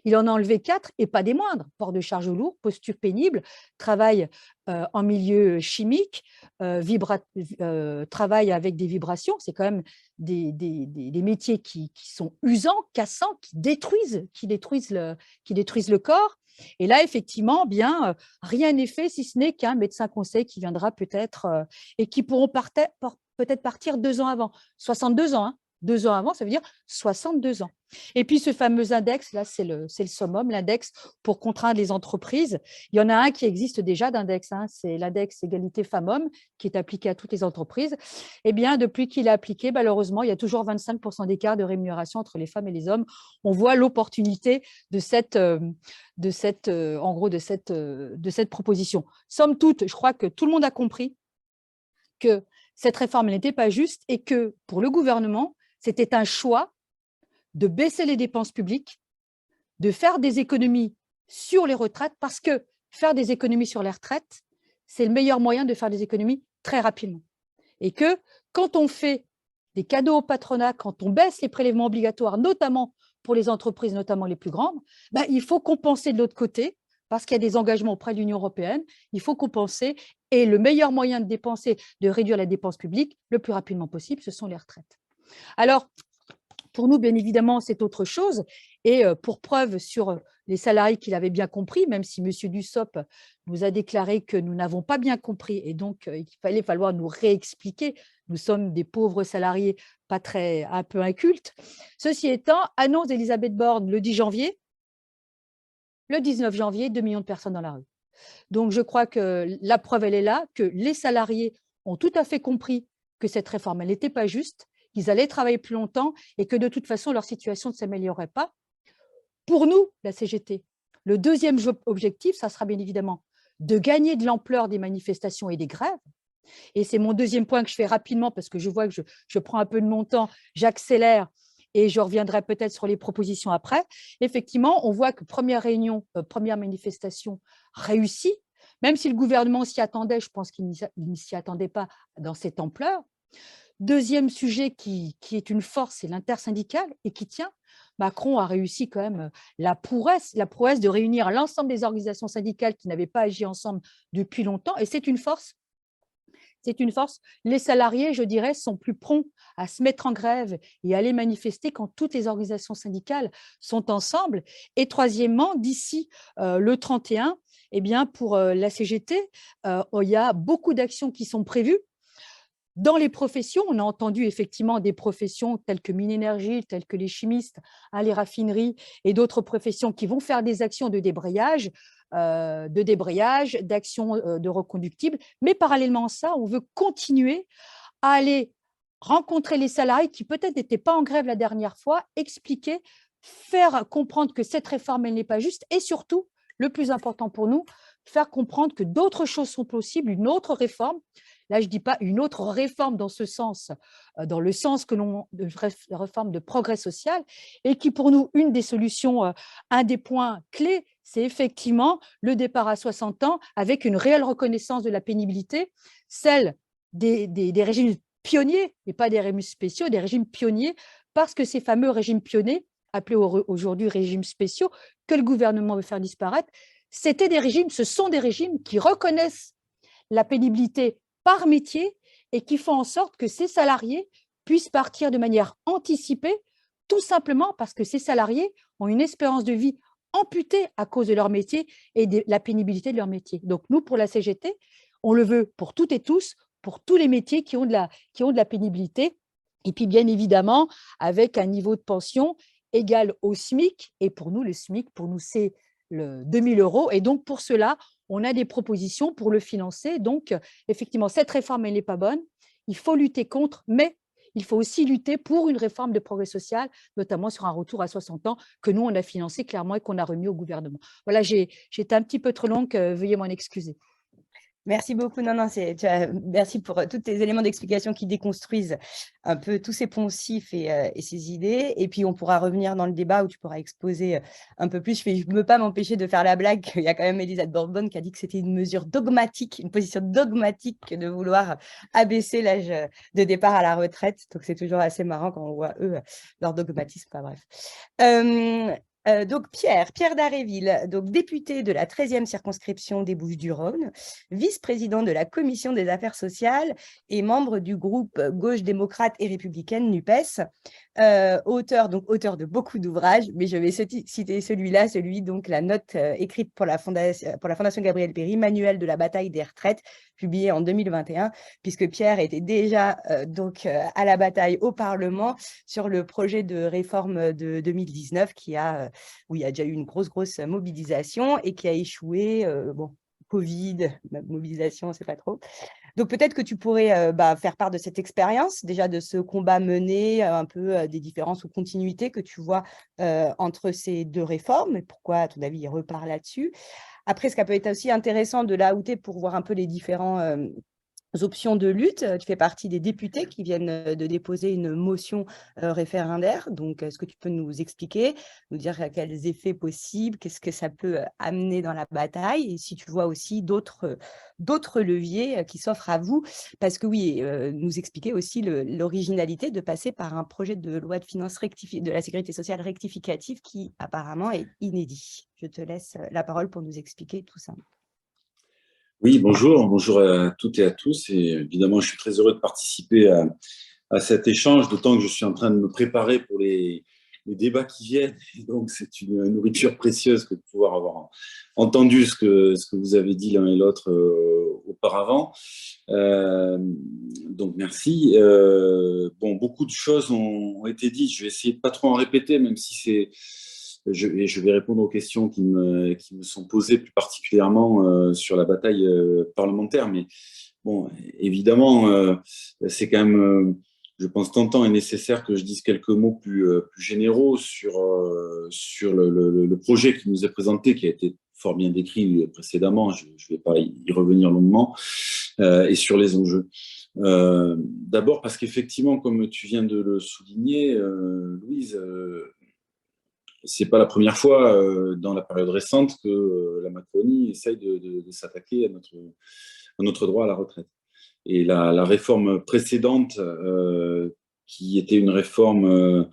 Il en a enlevé 4 et pas des moindres. Port de charge lourd, posture pénible, travail en milieu chimique, travail avec des vibrations. C'est quand même des métiers qui sont usants, cassants, qui détruisent le corps. Et là, effectivement, bien, rien n'est fait si ce n'est qu'un médecin conseil qui viendra peut-être et qui pourront peut-être partir 2 ans avant. 62 ans, hein. 2 ans avant, ça veut dire 62 ans. Et puis, ce fameux index, là, c'est le summum, l'index pour contraindre les entreprises. Il y en a un qui existe déjà d'index, hein, c'est l'index égalité femmes-hommes qui est appliqué à toutes les entreprises. Eh bien, depuis qu'il est appliqué, malheureusement, il y a toujours 25% d'écart de rémunération entre les femmes et les hommes. On voit l'opportunité de cette proposition. Somme toute, je crois que tout le monde a compris que cette réforme n'était pas juste et que, pour le gouvernement, c'était un choix de baisser les dépenses publiques, de faire des économies sur les retraites, parce que faire des économies sur les retraites, c'est le meilleur moyen de faire des économies très rapidement. Et que quand on fait des cadeaux au patronat, quand on baisse les prélèvements obligatoires, notamment pour les entreprises, notamment les plus grandes, ben, il faut compenser de l'autre côté, parce qu'il y a des engagements auprès de l'Union européenne, il faut compenser. Et le meilleur moyen de dépenser, de réduire la dépense publique le plus rapidement possible, ce sont les retraites. Alors, pour nous, bien évidemment, c'est autre chose. Et pour preuve sur les salariés qu'il avait bien compris, même si M. Dussopt nous a déclaré que nous n'avons pas bien compris et donc il fallait falloir nous réexpliquer. Nous sommes des pauvres salariés, un peu incultes. Ceci étant, annonce d'Elisabeth Borne le 10 janvier, le 19 janvier, 2 millions de personnes dans la rue. Donc, je crois que la preuve, elle est là, que les salariés ont tout à fait compris que cette réforme, elle n'était pas juste, qu'ils allaient travailler plus longtemps et que de toute façon, leur situation ne s'améliorerait pas. Pour nous, la CGT, le deuxième objectif, ça sera bien évidemment de gagner de l'ampleur des manifestations et des grèves. Et c'est mon deuxième point que je fais rapidement parce que je vois que je prends un peu de mon temps, j'accélère et je reviendrai peut-être sur les propositions après. Effectivement, on voit que première manifestation réussie, même si le gouvernement s'y attendait, je pense qu'il ne s'y attendait pas dans cette ampleur. Deuxième sujet qui est une force, c'est l'intersyndicale et qui tient. Macron a réussi quand même la prouesse de réunir l'ensemble des organisations syndicales qui n'avaient pas agi ensemble depuis longtemps. Et c'est une force. C'est une force. Les salariés, je dirais, sont plus prompts à se mettre en grève et à aller manifester quand toutes les organisations syndicales sont ensemble. Et troisièmement, d'ici le 31, eh bien, pour la CGT, il y a beaucoup d'actions qui sont prévues. Dans les professions, on a entendu effectivement des professions telles que Minénergie, telles que les chimistes, les raffineries et d'autres professions qui vont faire des actions de débrayage, d'actions de reconductibles. Mais parallèlement à ça, on veut continuer à aller rencontrer les salariés qui peut-être n'étaient pas en grève la dernière fois, expliquer, faire comprendre que cette réforme, elle n'est pas juste et surtout, le plus important pour nous, faire comprendre que d'autres choses sont possibles, une autre réforme. Là, je ne dis pas une autre réforme dans ce sens, dans le sens que l'on de réforme de progrès social, et qui pour nous, une des solutions, un des points clés, c'est effectivement le départ à 60 ans avec une réelle reconnaissance de la pénibilité, celle des régimes pionniers, et pas des régimes spéciaux, des régimes pionniers, parce que ces fameux régimes pionniers, appelés aujourd'hui régimes spéciaux, que le gouvernement veut faire disparaître, ce sont des régimes qui reconnaissent la pénibilité par métier et qui font en sorte que ces salariés puissent partir de manière anticipée, tout simplement parce que ces salariés ont une espérance de vie amputée à cause de leur métier et de la pénibilité de leur métier. Donc nous, pour la CGT, on le veut pour toutes et tous, pour tous les métiers qui ont de la pénibilité, et puis bien évidemment avec un niveau de pension égal au SMIC, et pour nous, le SMIC, pour nous, c'est le 2 000 €, et donc pour cela, on a des propositions pour le financer. Donc, effectivement, cette réforme, elle n'est pas bonne. Il faut lutter contre, mais il faut aussi lutter pour une réforme de progrès social, notamment sur un retour à 60 ans que nous, on a financé clairement et qu'on a remis au gouvernement. Voilà, j'ai été un petit peu trop longue, veuillez m'en excuser. Merci beaucoup. Non, merci pour tous tes éléments d'explication qui déconstruisent un peu tous ces poncifs et ces idées. Et puis, on pourra revenir dans le débat où tu pourras exposer un peu plus. Je ne peux pas m'empêcher de faire la blague qu'il y a quand même Elisabeth Borne qui a dit que c'était une mesure dogmatique, une position dogmatique de vouloir abaisser l'âge de départ à la retraite. Donc, c'est toujours assez marrant quand on voit, eux, leur dogmatisme. Pas bref. Donc Pierre Daréville, donc député de la 13e circonscription des Bouches-du-Rhône, vice-président de la commission des affaires sociales et membre du groupe Gauche démocrate et républicaine NUPES, auteur de beaucoup d'ouvrages, mais je vais citer celui-là, donc la note écrite pour la Fondation Gabriel Péri, Manuel de la bataille des retraites, publié en 2021, puisque Pierre était déjà à la bataille au Parlement sur le projet de réforme de 2019 où il y a déjà eu une grosse mobilisation et qui a échoué. Bon, Covid, mobilisation, on ne sait pas trop. Donc peut-être que tu pourrais faire part de cette expérience, déjà de ce combat mené, un peu des différences ou continuités que tu vois entre ces deux réformes, et pourquoi, à ton avis, il repart là-dessus. Après, ce qui peut être aussi intéressant de là où tu es pour voir un peu les différents options de lutte. Tu fais partie des députés qui viennent de déposer une motion référendaire. Donc, est-ce que tu peux nous expliquer, nous dire quels effets possibles, qu'est-ce que ça peut amener dans la bataille, et si tu vois aussi d'autres leviers qui s'offrent à vous, parce que oui, nous expliquer aussi l'originalité de passer par un projet de loi de finances de la sécurité sociale rectificative qui apparemment est inédit. Je te laisse la parole pour nous expliquer tout ça. Oui, bonjour à toutes et à tous. Et évidemment, je suis très heureux de participer à cet échange, d'autant que je suis en train de me préparer pour les débats qui viennent. Et donc, c'est une nourriture précieuse que de pouvoir avoir entendu ce que vous avez dit l'un et l'autre auparavant. Donc, merci. Bon, beaucoup de choses ont été dites. Je vais essayer de pas trop en répéter, même si c'est... Je vais répondre aux questions qui me sont posées plus particulièrement sur la bataille parlementaire. Mais bon, évidemment, c'est quand même, je pense, tentant et nécessaire que je dise quelques mots plus généraux sur le projet qui nous est présenté, qui a été fort bien décrit précédemment. Je ne vais pas y revenir longuement, et sur les enjeux. D'abord parce qu'effectivement, comme tu viens de le souligner, Louise, c'est pas la première fois dans la période récente que la Macronie essaye de s'attaquer à notre droit à la retraite. Et la réforme précédente, qui était une réforme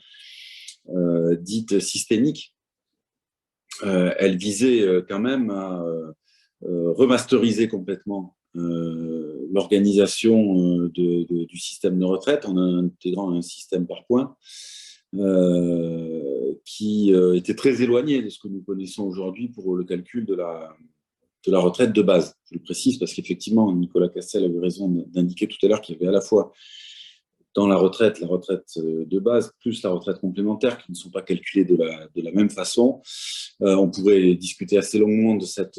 dite systémique, elle visait quand même à remasteriser complètement l'organisation du système de retraite en intégrant un système par points. Qui était très éloigné de ce que nous connaissons aujourd'hui pour le calcul de la retraite de base. Je le précise parce qu'effectivement, Nicolas Castel avait raison d'indiquer tout à l'heure qu'il y avait à la fois dans la retraite de base, plus la retraite complémentaire, qui ne sont pas calculées de la même façon. On pourrait discuter assez longuement de cet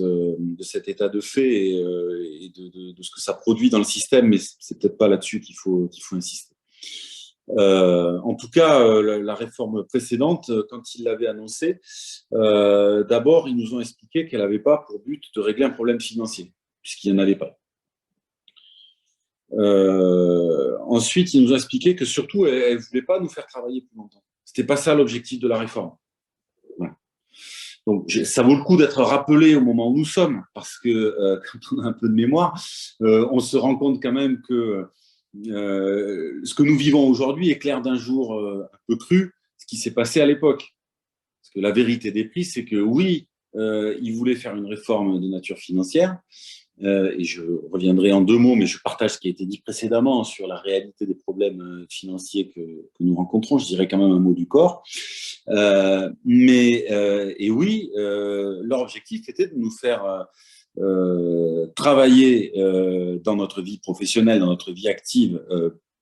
état de fait et de ce que ça produit dans le système, mais c'est peut-être pas là-dessus qu'il faut insister. En tout cas, la réforme précédente, quand ils l'avaient annoncée, d'abord, ils nous ont expliqué qu'elle n'avait pas pour but de régler un problème financier, puisqu'il n'y en avait pas. Ensuite, ils nous ont expliqué que surtout, elle ne voulait pas nous faire travailler plus longtemps. Ce n'était pas ça l'objectif de la réforme. Voilà. Donc, ça vaut le coup d'être rappelé au moment où nous sommes, parce que quand on a un peu de mémoire, on se rend compte quand même que ce que nous vivons aujourd'hui est clair d'un jour un peu cru, ce qui s'est passé à l'époque. Parce que la vérité des prix, c'est que oui, ils voulaient faire une réforme de nature financière, et je reviendrai en 2 mots, mais je partage ce qui a été dit précédemment sur la réalité des problèmes financiers que nous rencontrons. Je dirais quand même un mot du corps. Et oui, leur objectif était de nous faire travailler dans notre vie professionnelle, dans notre vie active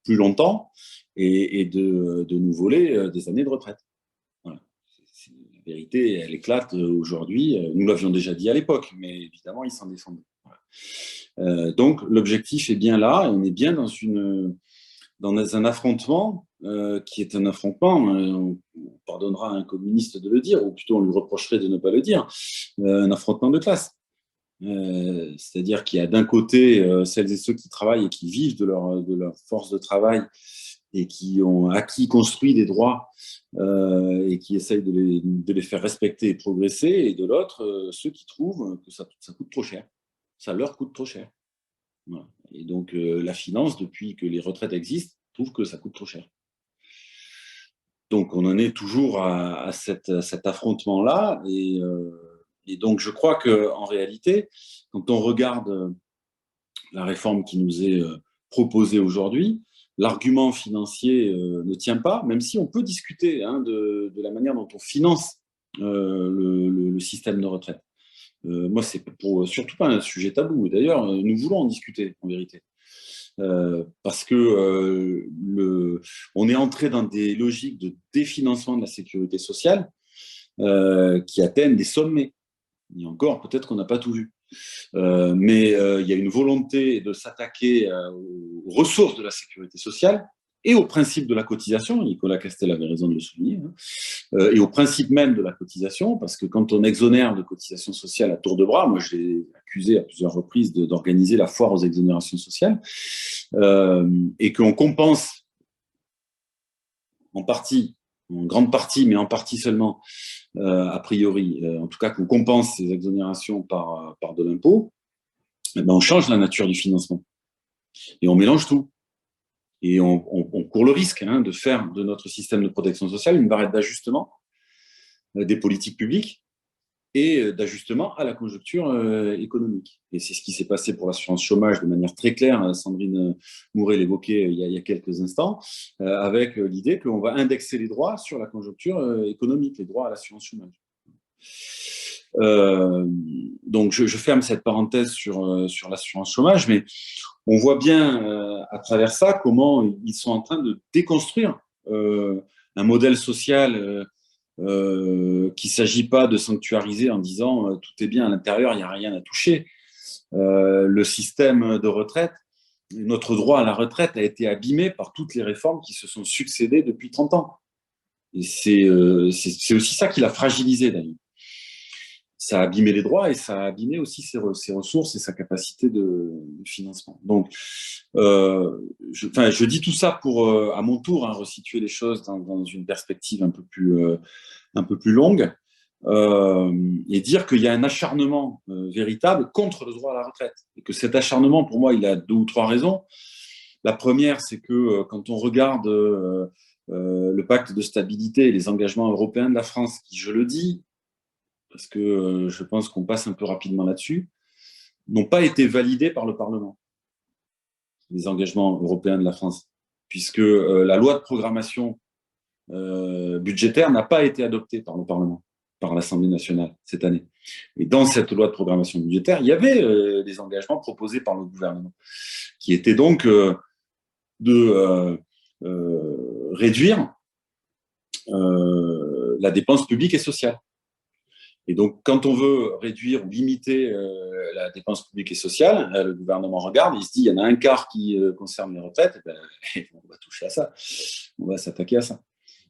plus longtemps et de nous voler des années de retraite. Voilà. La vérité, elle éclate aujourd'hui. Nous l'avions déjà dit à l'époque, mais évidemment, ils s'en défendent. Voilà. Donc, l'objectif est bien là. On est bien dans un affrontement qui est un affrontement, on pardonnera à un communiste de le dire, ou plutôt on lui reprocherait de ne pas le dire, un affrontement de classe. C'est-à-dire qu'il y a d'un côté celles et ceux qui travaillent et qui vivent de leur force de travail et qui ont acquis, construit des droits et qui essayent de les faire respecter et progresser, et de l'autre, ceux qui trouvent que ça coûte trop cher. Ça leur coûte trop cher. Voilà. Et donc la finance, depuis que les retraites existent, trouve que ça coûte trop cher. Donc, on en est toujours à cet affrontement-là. Et donc, je crois qu'en réalité, quand on regarde la réforme qui nous est proposée aujourd'hui, l'argument financier ne tient pas, même si on peut discuter de la manière dont on finance le système de retraite. Moi, c'est surtout pas un sujet tabou. D'ailleurs, nous voulons en discuter, en vérité. Parce que on est entré dans des logiques de définancement de la sécurité sociale qui atteignent des sommets. Et encore, peut-être qu'on n'a pas tout vu. Mais il y a une volonté de s'attaquer aux ressources de la sécurité sociale et au principe de la cotisation. Nicolas Castel avait raison de le souligner, et au principe même de la cotisation, parce que quand on exonère de cotisation sociale à tour de bras, moi je l'ai accusé à plusieurs reprises d'organiser la foire aux exonérations sociales, et qu'on compense en partie, en grande partie, mais en partie seulement, a priori, en tout cas qu'on compense ces exonérations par de l'impôt, eh ben on change la nature du financement. Et on mélange tout. Et on court le risque de faire de notre système de protection sociale une barrette d'ajustement des politiques publiques et d'ajustement à la conjoncture économique. Et c'est ce qui s'est passé pour l'assurance chômage de manière très claire. Sandrine Mouret l'évoquait il y a quelques instants, avec l'idée qu'on va indexer les droits sur la conjoncture économique, les droits à l'assurance chômage. Donc je ferme cette parenthèse sur l'assurance chômage, mais on voit bien à travers ça comment ils sont en train de déconstruire un modèle social qu'il ne s'agit pas de sanctuariser en disant tout est bien à l'intérieur, il n'y a rien à toucher. Le système de retraite, notre droit à la retraite a été abîmé par toutes les réformes qui se sont succédées depuis 30 ans. Et c'est aussi ça qui l'a fragilisé d'ailleurs. Ça a abîmé les droits et ça a abîmé aussi ses ressources et sa capacité de financement. Donc, je dis tout ça pour, à mon tour, resituer les choses dans une perspective un peu plus longue et dire qu'il y a un acharnement véritable contre le droit à la retraite. Et que cet acharnement, pour moi, il a 2 ou 3 raisons. La première, c'est que quand on regarde le pacte de stabilité et les engagements européens de la France, qui, je le dis, parce que je pense qu'on passe un peu rapidement là-dessus, n'ont pas été validés par le Parlement, les engagements européens de la France, puisque la loi de programmation budgétaire n'a pas été adoptée par le Parlement, par l'Assemblée nationale cette année. Et dans cette loi de programmation budgétaire, il y avait des engagements proposés par le gouvernement, qui étaient donc de réduire la dépense publique et sociale. Et donc, quand on veut réduire ou limiter la dépense publique et sociale, le gouvernement regarde, il se dit, il y en a un quart qui concerne les retraites, on va toucher à ça, on va s'attaquer à ça.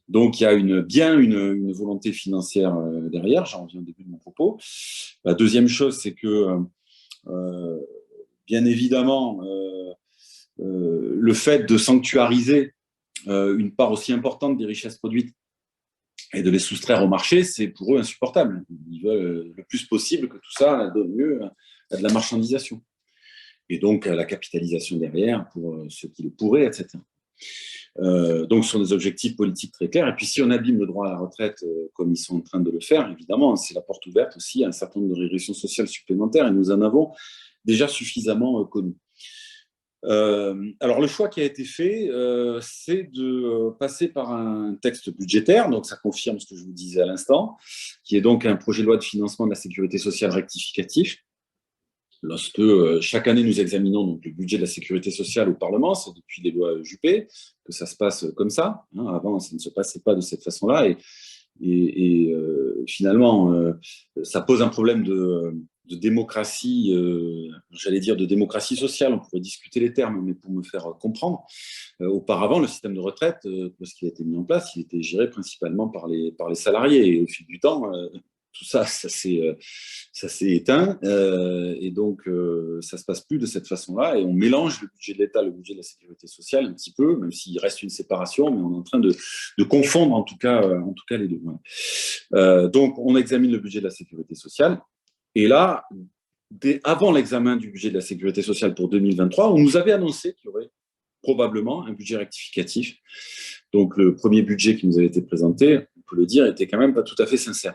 Donc, il y a bien une volonté financière derrière, j'en reviens au début de mon propos. La deuxième chose, c'est que, bien évidemment, le fait de sanctuariser une part aussi importante des richesses produites et de les soustraire au marché, c'est pour eux insupportable. Ils veulent le plus possible que tout ça donne lieu à de la marchandisation. Et donc à la capitalisation derrière pour ceux qui le pourraient, etc. Donc ce sont des objectifs politiques très clairs. Et puis si on abîme le droit à la retraite comme ils sont en train de le faire, évidemment, c'est la porte ouverte aussi à un certain nombre de régressions sociales supplémentaires et nous en avons déjà suffisamment connu. Alors le choix qui a été fait, c'est de passer par un texte budgétaire, donc ça confirme ce que je vous disais à l'instant, qui est donc un projet de loi de financement de la sécurité sociale rectificatif. Lorsque chaque année nous examinons donc, le budget de la sécurité sociale au Parlement, c'est depuis les lois Juppé que ça se passe comme ça. Avant, ça ne se passait pas de cette façon-là et finalement, ça pose un problème de démocratie, j'allais dire de démocratie sociale, on pourrait discuter les termes, mais pour me faire comprendre, auparavant, le système de retraite, lorsqu'il a été mis en place, il était géré principalement par les salariés, et au fil du temps, tout ça, ça s'est éteint, et donc ça se passe plus de cette façon-là, et on mélange le budget de l'État, le budget de la sécurité sociale un petit peu, même s'il reste une séparation, mais on est en train de confondre en tout cas les deux. Voilà. Donc on examine le budget de la sécurité sociale. Et là, avant l'examen du budget de la sécurité sociale pour 2023, on nous avait annoncé qu'il y aurait probablement un budget rectificatif Donc, le premier budget qui nous avait été présenté, on peut le dire, était quand même pas tout à fait sincère.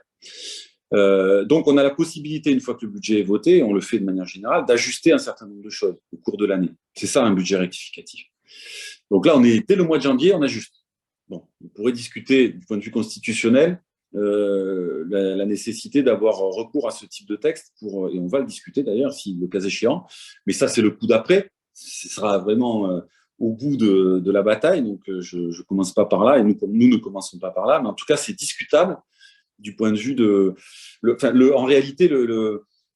Donc, on a la possibilité, une fois que le budget est voté, on le fait de manière générale, d'ajuster un certain nombre de choses au cours de l'année. C'est ça, un budget rectificatif. Donc là, on est dès le mois de janvier, on ajuste. Bon, on pourrait discuter du point de vue constitutionnel la nécessité d'avoir recours à ce type de texte, et on va le discuter d'ailleurs, si le cas échéant, mais ça, c'est le coup d'après. Ce sera vraiment au bout de la bataille, donc je ne commence pas par là, et nous ne commençons pas par là, mais en tout cas, c'est discutable du point de vue de… en réalité,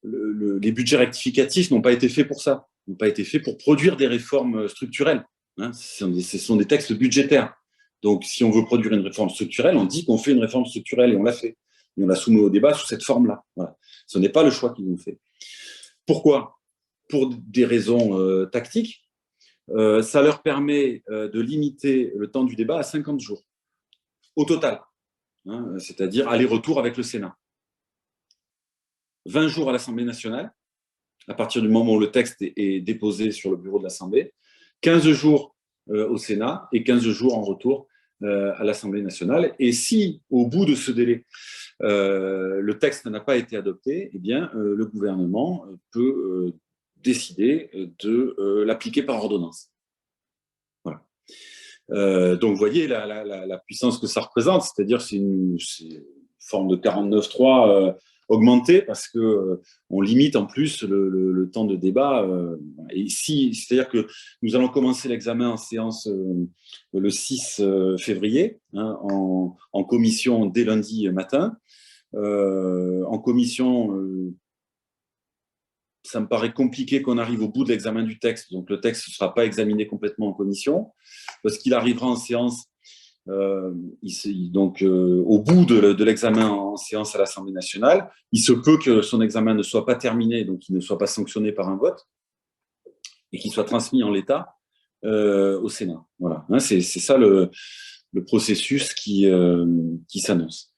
les budgets rectificatifs n'ont pas été faits pour ça, n'ont pas été faits pour produire des réformes structurelles. Hein, ce sont des textes budgétaires. Donc, si on veut produire une réforme structurelle, on dit qu'on fait une réforme structurelle, et on l'a fait. Et on la soumet au débat sous cette forme-là. Voilà. Ce n'est pas le choix qu'ils ont fait. Pourquoi? Pour des raisons tactiques. Ça leur permet de limiter le temps du débat à 50 jours, au total. Hein, c'est-à-dire aller-retour avec le Sénat. 20 jours à l'Assemblée nationale, à partir du moment où le texte est déposé sur le bureau de l'Assemblée, 15 jours au Sénat et 15 jours en retour à l'Assemblée nationale. Et si, au bout de ce délai, le texte n'a pas été adopté, eh bien, le gouvernement peut décider de l'appliquer par ordonnance. Voilà. Donc, vous voyez la puissance que ça représente, c'est-à-dire c'est une forme de 49.3 augmentée parce que on limite en plus le temps de débat. Et ici, c'est-à-dire que nous allons commencer l'examen en séance le 6 février, hein, en commission dès lundi matin. En commission, ça me paraît compliqué qu'on arrive au bout de l'examen du texte, donc le texte ne sera pas examiné complètement en commission, parce qu'il arrivera en séance, au bout de l'examen en séance à l'Assemblée nationale. Il se peut que son examen ne soit pas terminé, donc qu'il ne soit pas sanctionné par un vote, et qu'il soit transmis en l'état au Sénat. Voilà, hein, c'est ça le processus qui s'annonce.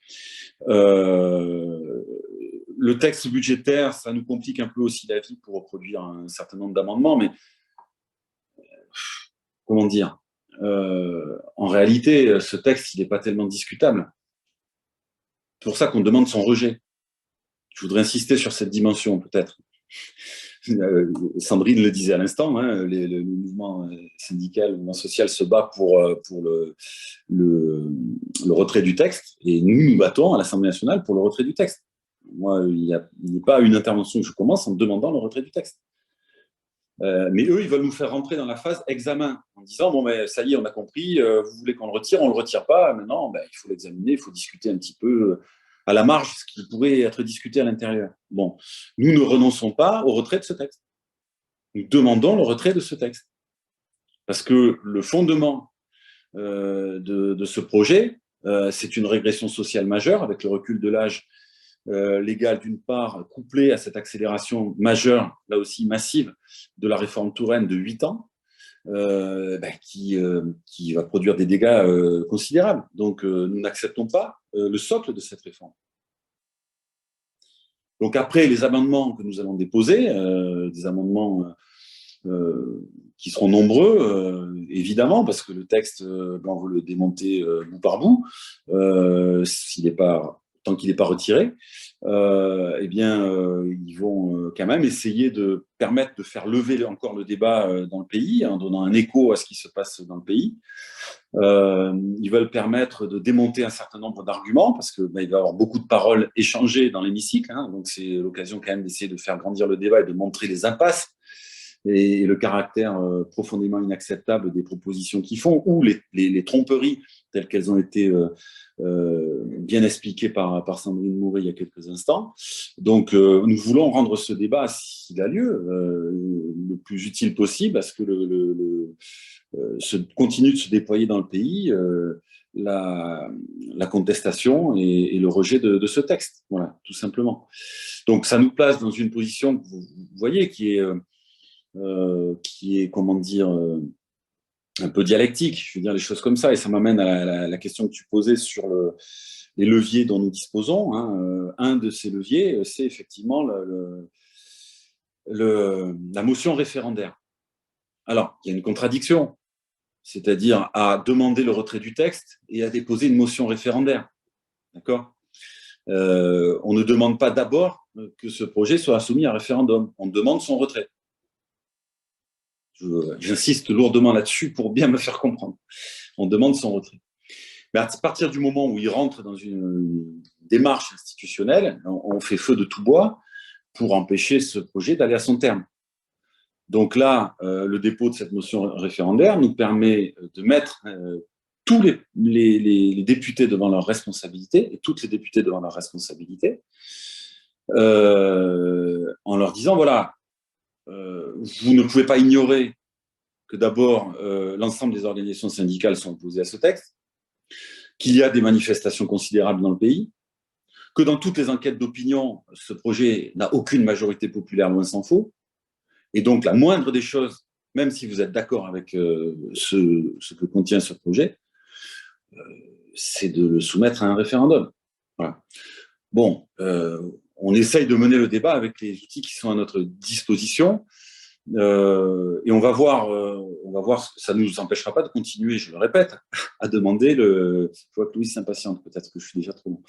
Le texte budgétaire, ça nous complique un peu aussi la vie pour reproduire un certain nombre d'amendements, mais comment dire, en réalité, ce texte, il n'est pas tellement discutable. C'est pour ça qu'on demande son rejet. Je voudrais insister sur cette dimension, peut-être. Sandrine le disait à l'instant, hein, le mouvement syndical, le mouvement social se bat pour le retrait du texte, et nous battons à l'Assemblée nationale pour le retrait du texte. Moi, il n'est pas une intervention que je commence en demandant le retrait du texte. Mais eux, ils veulent nous faire rentrer dans la phase examen, en disant, bon, mais ça y est, on a compris, vous voulez qu'on le retire, on ne le retire pas, maintenant, il faut l'examiner, il faut discuter un petit peu à la marge ce qui pourrait être discuté à l'intérieur. Bon, nous ne renonçons pas au retrait de ce texte. Nous demandons le retrait de ce texte. Parce que le fondement de ce projet, c'est une régression sociale majeure, avec le recul de l'âge légal d'une part, couplé à cette accélération majeure, là aussi massive, de la réforme Touraine de 8 ans, qui va produire des dégâts considérables. Donc, nous n'acceptons pas le socle de cette réforme. Donc, après les amendements que nous allons déposer, des amendements qui seront nombreux, évidemment, parce que le texte, on veut le démonter bout par bout, tant qu'il n'est pas retiré, ils vont quand même essayer de permettre de faire lever encore le débat dans le pays, en donnant un écho à ce qui se passe dans le pays. Ils veulent permettre de démonter un certain nombre d'arguments, parce qu'il va y avoir beaucoup de paroles échangées dans l'hémicycle, hein, donc c'est l'occasion quand même d'essayer de faire grandir le débat et de montrer les impasses et le caractère profondément inacceptable des propositions qu'ils font, ou les tromperies telles qu'elles ont été bien expliquées par Sandrine Mouret il y a quelques instants. Donc, nous voulons rendre ce débat, s'il a lieu, le plus utile possible, à ce que continue de se déployer dans le pays la contestation et le rejet de ce texte. Voilà, tout simplement. Donc, ça nous place dans une position que vous voyez qui est, comment dire, un peu dialectique, je veux dire les choses comme ça, et ça m'amène à la question que tu posais sur les leviers dont nous disposons. Hein. Un de ces leviers, c'est effectivement la motion référendaire. Alors, il y a une contradiction, c'est-à-dire à demander le retrait du texte et à déposer une motion référendaire. D'accord ? On ne demande pas d'abord que ce projet soit soumis à référendum. On demande son retrait. J'insiste lourdement là-dessus pour bien me faire comprendre. On demande son retrait. Mais à partir du moment où il rentre dans une démarche institutionnelle, on fait feu de tout bois pour empêcher ce projet d'aller à son terme. Donc là, le dépôt de cette motion référendaire nous permet de mettre tous les députés devant leurs responsabilités, et toutes les députées devant leurs responsabilités, en leur disant, voilà, vous ne pouvez pas ignorer que d'abord, l'ensemble des organisations syndicales sont opposées à ce texte, qu'il y a des manifestations considérables dans le pays, que dans toutes les enquêtes d'opinion, ce projet n'a aucune majorité populaire, loin s'en faut. Et donc, la moindre des choses, même si vous êtes d'accord avec ce que contient ce projet, c'est de le soumettre à un référendum. Voilà. Bon, on essaye de mener le débat avec les outils qui sont à notre disposition. Et on va voir, ça ne nous empêchera pas de continuer, je le répète, à demander je vois que Louis s'impatiente, peut-être que je suis déjà trop long,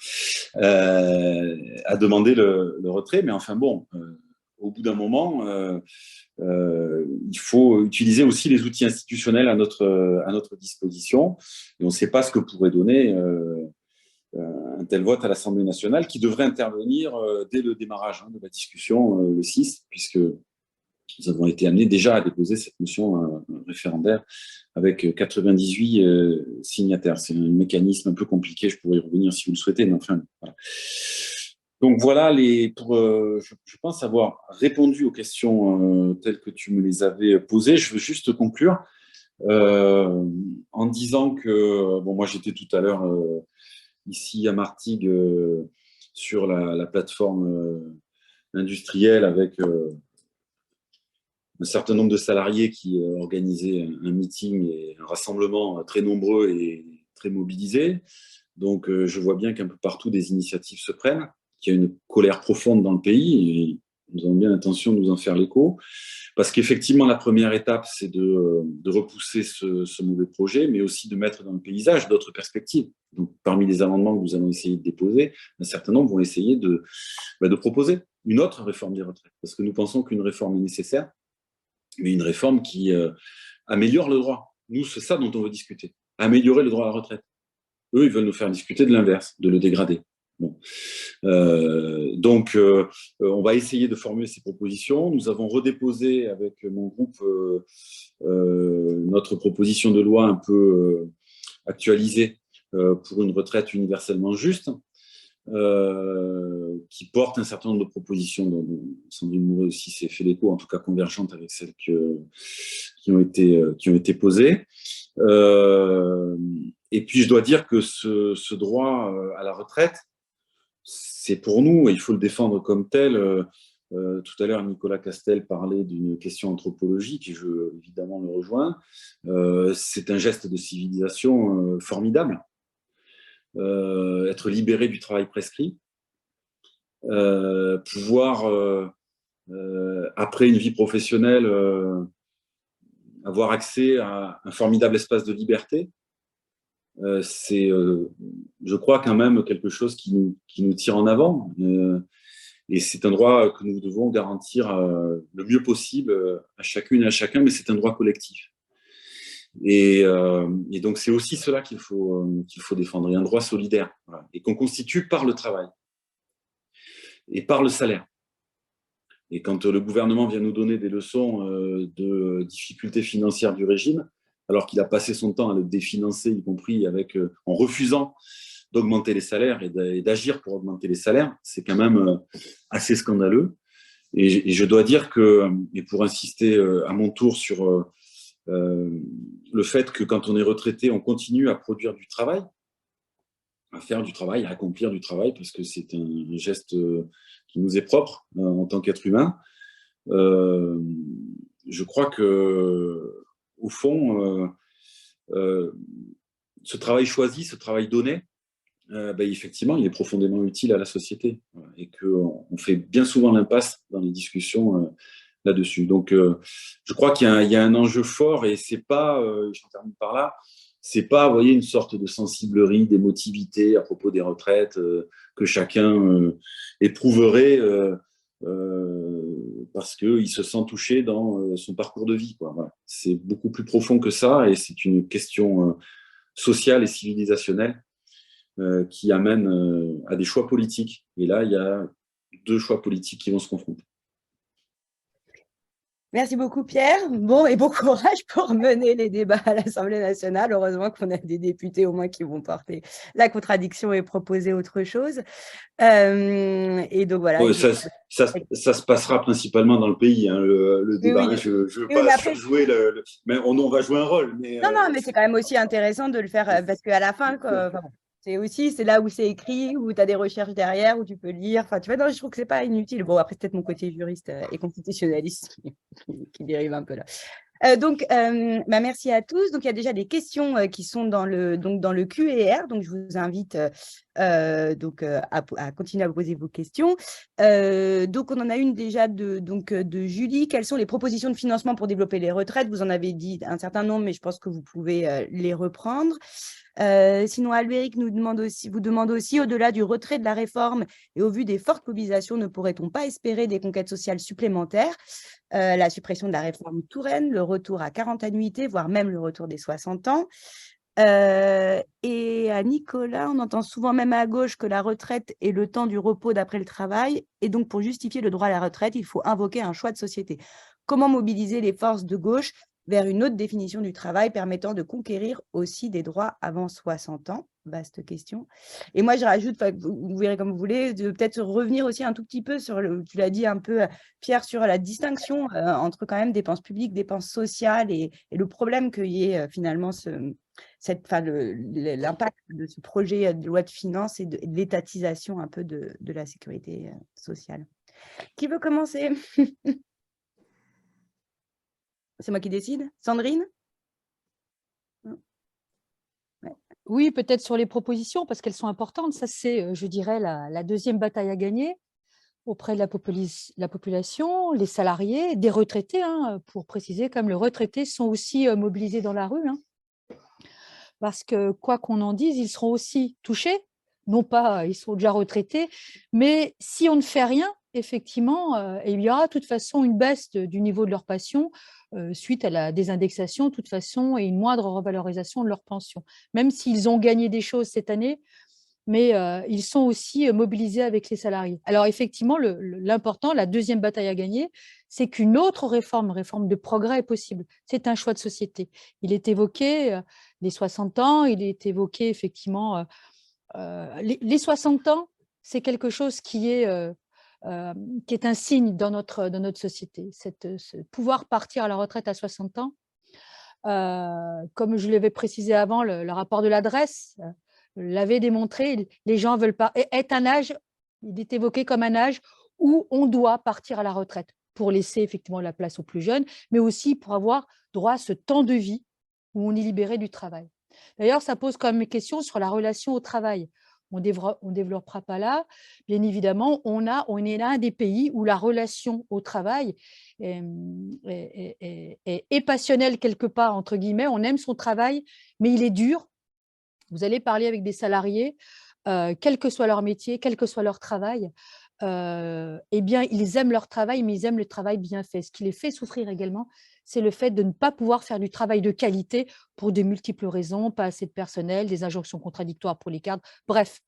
à demander le retrait, mais enfin bon, au bout d'un moment, il faut utiliser aussi les outils institutionnels à notre disposition, et on ne sait pas ce que pourrait donner un tel vote à l'Assemblée nationale, qui devrait intervenir dès le démarrage de la discussion le 6, puisque nous avons été amenés déjà à déposer cette motion référendaire avec 98 signataires. C'est un mécanisme un peu compliqué, je pourrais y revenir si vous le souhaitez, mais enfin, voilà. Donc voilà, je pense avoir répondu aux questions telles que tu me les avais posées. Je veux juste conclure en disant que, bon, moi j'étais tout à l'heure ici à Martigues sur la plateforme industrielle avec un certain nombre de salariés qui organisaient un meeting et un rassemblement très nombreux et très mobilisés. Donc, je vois bien qu'un peu partout, des initiatives se prennent, qu'il y a une colère profonde dans le pays et nous avons bien l'intention de nous en faire l'écho. Parce qu'effectivement, la première étape, c'est de repousser ce mauvais projet, mais aussi de mettre dans le paysage d'autres perspectives. Donc, parmi les amendements que nous allons essayer de déposer, un certain nombre vont essayer de proposer une autre réforme des retraites. Parce que nous pensons qu'une réforme est nécessaire, mais une réforme qui améliore le droit. Nous, c'est ça dont on veut discuter. Améliorer le droit à la retraite. Eux, ils veulent nous faire discuter de l'inverse, de le dégrader. Bon. Donc, on va essayer de formuler ces propositions. Nous avons redéposé avec mon groupe notre proposition de loi un peu actualisée pour une retraite universellement juste, qui porte un certain nombre de propositions dont Sandrine Mouret aussi s'est fait l'écho, en tout cas convergentes avec celles qui ont été posées. Et puis je dois dire que ce droit à la retraite, c'est pour nous, et il faut le défendre comme tel. Tout à l'heure, Nicolas Castel parlait d'une question anthropologique, et je évidemment le rejoins. C'est un geste de civilisation formidable. Être libéré du travail prescrit, pouvoir, après une vie professionnelle, avoir accès à un formidable espace de liberté, c'est, je crois, quand même quelque chose qui nous tire en avant. Et c'est un droit que nous devons garantir le mieux possible à chacune et à chacun, mais c'est un droit collectif. Et donc, c'est aussi cela qu'il faut défendre, et un droit solidaire, voilà, et qu'on constitue par le travail et par le salaire. Et quand le gouvernement vient nous donner des leçons de difficultés financières du régime, alors qu'il a passé son temps à le définancer, y compris en refusant d'augmenter les salaires et d'agir pour augmenter les salaires, c'est quand même assez scandaleux. Et je dois dire que, et pour insister à mon tour sur le fait que quand on est retraité, on continue à produire du travail, à faire du travail, à accomplir du travail, parce que c'est un geste qui nous est propre en tant qu'être humain. Je crois que, au fond, ce travail choisi, ce travail donné, effectivement, il est profondément utile à la société, et qu'on fait bien souvent l'impasse dans les discussions là-dessus. Donc, je crois qu'il y a un enjeu fort et c'est pas, j'en termine par là, c'est pas, vous voyez, une sorte de sensiblerie, d'émotivité à propos des retraites que chacun éprouverait parce qu'il se sent touché dans son parcours de vie, quoi. Voilà. C'est beaucoup plus profond que ça et c'est une question sociale et civilisationnelle qui amène à des choix politiques. Et là, il y a deux choix politiques qui vont se confronter. Merci beaucoup, Pierre. Bon, et bon courage pour mener les débats à l'Assemblée nationale. Heureusement qu'on a des députés au moins qui vont porter la contradiction et proposer autre chose. Et donc, voilà. Ouais, ça se passera principalement dans le pays, hein, le débat. Oui. Je ne veux pas surjouer, mais on va jouer un rôle. Mais, non, mais c'est quand même aussi intéressant de le faire parce qu'à la fin, c'est là où c'est écrit, où tu as des recherches derrière, où tu peux lire. Enfin, tu vois, non, je trouve que c'est pas inutile. Bon, après, c'est peut-être mon côté juriste et constitutionnaliste qui dérive un peu là. Merci à tous. Donc, il y a déjà des questions qui sont dans le Q&R. Donc, je vous invite à continuer à poser vos questions. Donc, on en a une déjà de Julie. Quelles sont les propositions de financement pour développer les retraites? Vous en avez dit un certain nombre, mais je pense que vous pouvez les reprendre. Sinon, Albéric vous demande aussi, au-delà du retrait de la réforme et au vu des fortes mobilisations, ne pourrait-on pas espérer des conquêtes sociales supplémentaires? La suppression de la réforme Touraine, le retour à 40 annuités, voire même le retour des 60 ans. Et à Nicolas, on entend souvent même à gauche que la retraite est le temps du repos d'après le travail. Et donc, pour justifier le droit à la retraite, il faut invoquer un choix de société. Comment mobiliser les forces de gauche vers une autre définition du travail permettant de conquérir aussi des droits avant 60 ans? Vaste question. Et moi, je rajoute, vous verrez comme vous voulez, de peut-être revenir aussi un tout petit peu sur, tu l'as dit un peu, Pierre, sur la distinction entre quand même dépenses publiques, dépenses sociales et le problème qu'il y ait finalement l'impact de ce projet de loi de finances et de l'étatisation un peu de la sécurité sociale. Qui veut commencer? C'est moi qui décide? Sandrine? Ouais. Oui, peut-être sur les propositions, parce qu'elles sont importantes. Ça, c'est, je dirais, la deuxième bataille à gagner auprès de la population, les salariés, des retraités, hein, pour préciser, comme les retraités sont aussi mobilisés dans la rue, hein, parce que, quoi qu'on en dise, ils seront aussi touchés. Non pas, ils sont déjà retraités, mais si on ne fait rien, effectivement, il y aura de toute façon une baisse du niveau de leur pension suite à la désindexation, de toute façon, et une moindre revalorisation de leur pension. Même s'ils ont gagné des choses cette année, mais ils sont aussi mobilisés avec les salariés. Alors effectivement, l'important, la deuxième bataille à gagner, c'est qu'une autre réforme de progrès est possible. C'est un choix de société. Il est évoqué les 60 ans, il est évoqué effectivement les 60 ans, c'est quelque chose qui est un signe dans notre société. Ce pouvoir partir à la retraite à 60 ans, comme je l'avais précisé avant, le rapport de l'adresse l'avait démontré, les gens veulent pas. Est un âge, il est évoqué comme un âge où on doit partir à la retraite pour laisser effectivement la place aux plus jeunes, mais aussi pour avoir droit à ce temps de vie où on est libéré du travail. D'ailleurs, ça pose quand même une question sur la relation au travail. On ne développera pas là. Bien évidemment, on est l'un des pays où la relation au travail est passionnelle quelque part, entre guillemets. On aime son travail, mais il est dur. Vous allez parler avec des salariés, quel que soit leur métier, quel que soit leur travail, eh bien, ils aiment leur travail, mais ils aiment le travail bien fait. Ce qui les fait souffrir également, c'est le fait de ne pas pouvoir faire du travail de qualité pour de multiples raisons, pas assez de personnel, des injonctions contradictoires pour les cadres, bref.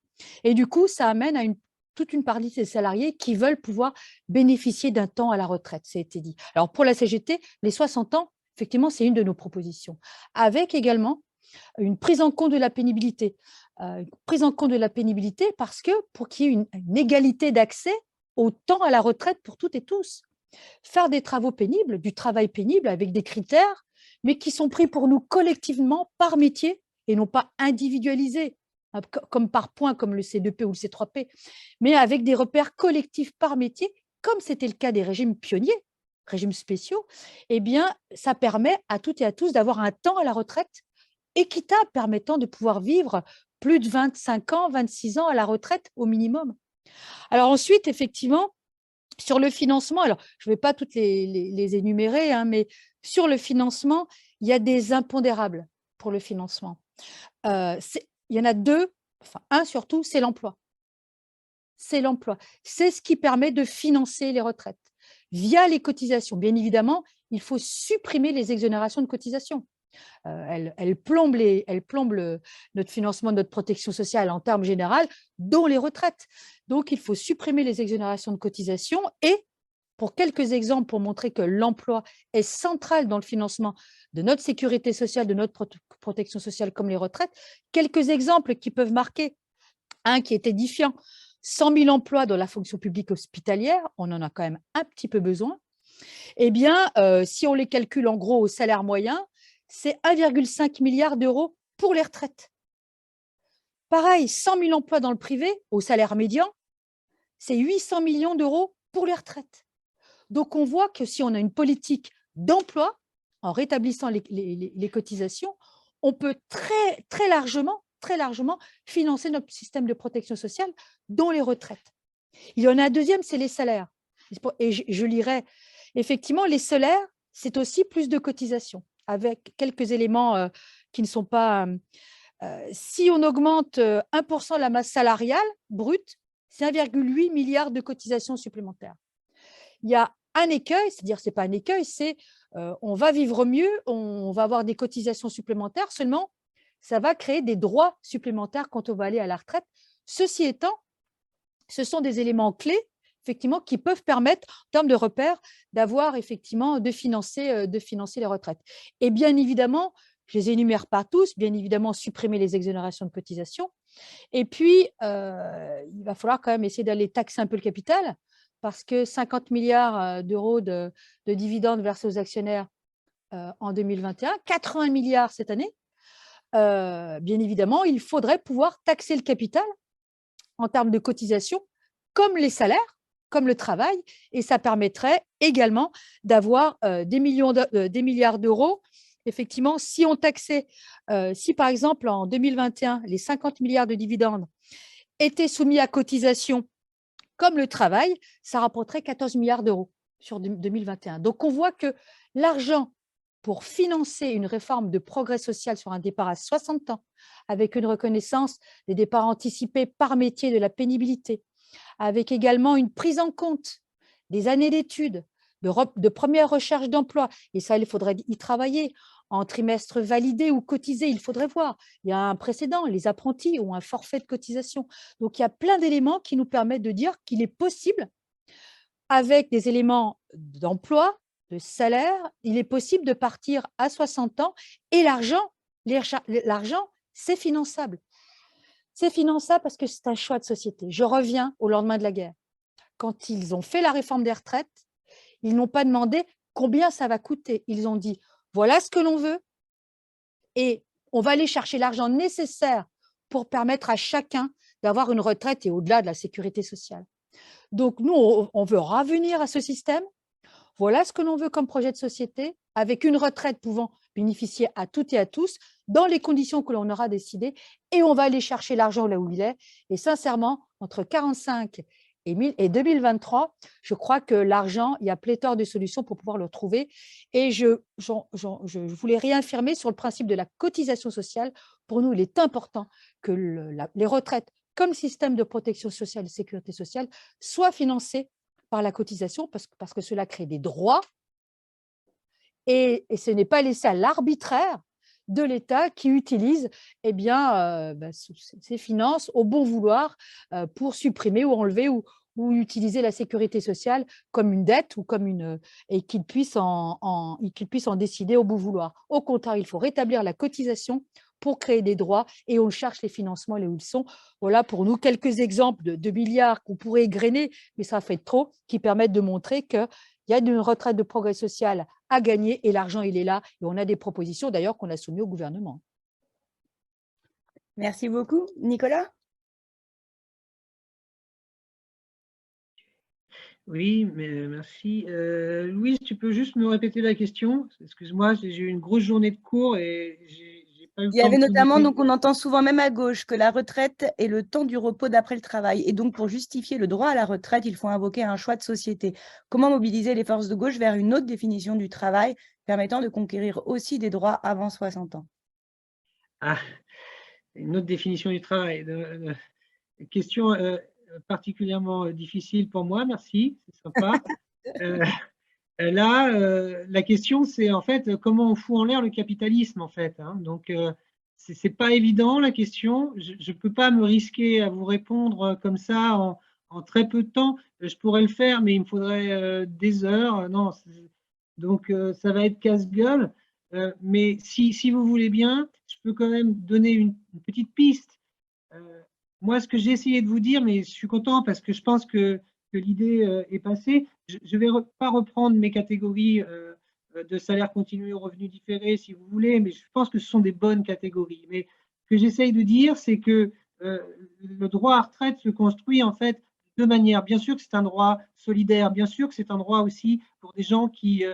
Et du coup, ça amène à toute une partie des salariés qui veulent pouvoir bénéficier d'un temps à la retraite, ça a été dit. Alors, pour la CGT, les 60 ans, effectivement, c'est une de nos propositions, avec également une prise en compte de la pénibilité. Parce que pour qu'il y ait une égalité d'accès au temps à la retraite pour toutes et tous. Faire des travaux pénibles, du travail pénible avec des critères, mais qui sont pris pour nous collectivement par métier et non pas individualisés, comme par point, comme le C2P ou le C3P, mais avec des repères collectifs par métier, comme c'était le cas des régimes pionniers, régimes spéciaux, eh bien, ça permet à toutes et à tous d'avoir un temps à la retraite équitable, permettant de pouvoir vivre plus de 25 ans, 26 ans à la retraite au minimum. Alors ensuite, effectivement, Sur le financement, alors je ne vais pas toutes les énumérer, hein, mais sur le financement, il y a des impondérables pour le financement. Il y en a deux, enfin un surtout, c'est l'emploi. C'est l'emploi. C'est ce qui permet de financer les retraites via les cotisations. Bien évidemment, il faut supprimer les exonérations de cotisations. Elles plombent notre financement de notre protection sociale en termes généraux, dont les retraites. Donc, il faut supprimer les exonérations de cotisations. Et pour quelques exemples, pour montrer que l'emploi est central dans le financement de notre sécurité sociale, de notre protection sociale comme les retraites, quelques exemples qui peuvent marquer. Un qui est édifiant, 100 000 emplois dans la fonction publique hospitalière, on en a quand même un petit peu besoin. Eh bien, si on les calcule en gros au salaire moyen, c'est 1,5 milliard d'euros pour les retraites. Pareil, 100 000 emplois dans le privé au salaire médian, c'est 800 millions d'euros pour les retraites. Donc, on voit que si on a une politique d'emploi, en rétablissant les cotisations, on peut très largement financer notre système de protection sociale, dont les retraites. Il y en a un deuxième, c'est les salaires. Et je lirai, effectivement, les salaires, c'est aussi plus de cotisations, avec quelques éléments qui ne sont pas… si on augmente 1% la masse salariale brute, c'est 1,8 milliard de cotisations supplémentaires. Il y a un écueil, c'est-à-dire ce n'est pas un écueil, c'est on va vivre mieux, on va avoir des cotisations supplémentaires, seulement ça va créer des droits supplémentaires quand on va aller à la retraite. Ceci étant, ce sont des éléments clés effectivement, qui peuvent permettre, en termes de repères, d'avoir effectivement de financer les retraites. Et bien évidemment, je ne les énumère pas tous, bien évidemment, supprimer les exonérations de cotisations. Et puis, il va falloir quand même essayer d'aller taxer un peu le capital, parce que 50 milliards d'euros de dividendes versés aux actionnaires en 2021, 80 milliards cette année, bien évidemment, il faudrait pouvoir taxer le capital en termes de cotisation, comme les salaires, comme le travail, et ça permettrait également d'avoir des milliards d'euros. Effectivement, si on taxait, si par exemple en 2021, les 50 milliards de dividendes étaient soumis à cotisation comme le travail, ça rapporterait 14 milliards d'euros sur 2021. Donc on voit que l'argent pour financer une réforme de progrès social sur un départ à 60 ans, avec une reconnaissance des départs anticipés par métier de la pénibilité, avec également une prise en compte des années d'études, de première recherche d'emploi, et ça, il faudrait y travailler, en trimestre validé ou cotisé, il faudrait voir. Il y a un précédent, les apprentis ont un forfait de cotisation. Donc, il y a plein d'éléments qui nous permettent de dire qu'il est possible, avec des éléments d'emploi, de salaire, il est possible de partir à 60 ans et l'argent, c'est finançable. C'est finançable parce que c'est un choix de société. Je reviens au lendemain de la guerre. Quand ils ont fait la réforme des retraites, ils n'ont pas demandé combien ça va coûter. Ils ont dit, voilà ce que l'on veut et on va aller chercher l'argent nécessaire pour permettre à chacun d'avoir une retraite et au-delà de la sécurité sociale. Donc, nous, on veut revenir à ce système. Voilà ce que l'on veut comme projet de société, avec une retraite pouvant bénéficier à toutes et à tous, dans les conditions que l'on aura décidées, et on va aller chercher l'argent là où il est. Et sincèrement, entre 45 et 2023, je crois que l'argent, il y a pléthore de solutions pour pouvoir le trouver. Et je voulais réaffirmer sur le principe de la cotisation sociale. Pour nous, il est important que les retraites, comme système de protection sociale et de sécurité sociale, soient financées par la cotisation, parce que cela crée des droits et ce n'est pas laissé à l'arbitraire de l'État qui utilise ses finances au bon vouloir pour supprimer ou enlever ou utiliser la sécurité sociale comme une dette ou et qu'il puisse en décider au bon vouloir. Au contraire, il faut rétablir la cotisation pour créer des droits et on cherche les financements là où ils sont. Voilà pour nous quelques exemples de milliards qu'on pourrait égrener, mais ça fait trop, qui permettent de montrer qu'il y a une retraite de progrès social à gagner et l'argent, il est là. Et on a des propositions d'ailleurs qu'on a soumises au gouvernement. Merci beaucoup. Nicolas ? Oui, mais merci. Louise, tu peux juste me répéter la question? Excuse-moi, j'ai eu une grosse journée de cours et j'ai pas eu le Il y temps avait de tout notamment, noter. donc on entend souvent même à gauche, que la retraite est le temps du repos d'après le travail. Et donc pour justifier le droit à la retraite, il faut invoquer un choix de société. Comment mobiliser les forces de gauche vers une autre définition du travail permettant de conquérir aussi des droits avant 60 ans? Ah, une autre définition du travail. Question particulièrement difficile pour moi, merci, c'est sympa. Là, la question, c'est en fait comment on fout en l'air le capitalisme, en fait. Hein. Donc, c'est pas évident la question. Je ne peux pas me risquer à vous répondre comme ça en très peu de temps. Je pourrais le faire, mais il me faudrait des heures. Non, donc ça va être casse-gueule. Mais si vous voulez bien, je peux quand même donner une petite piste. Moi, ce que j'ai essayé de vous dire, mais je suis content parce que je pense que l'idée est passée. Je ne vais pas reprendre mes catégories de salaire continu et revenus différés, si vous voulez, mais je pense que ce sont des bonnes catégories. Mais ce que j'essaye de dire, c'est que le droit à retraite se construit en fait de deux manières. Bien sûr que c'est un droit solidaire, bien sûr que c'est un droit aussi pour des gens qui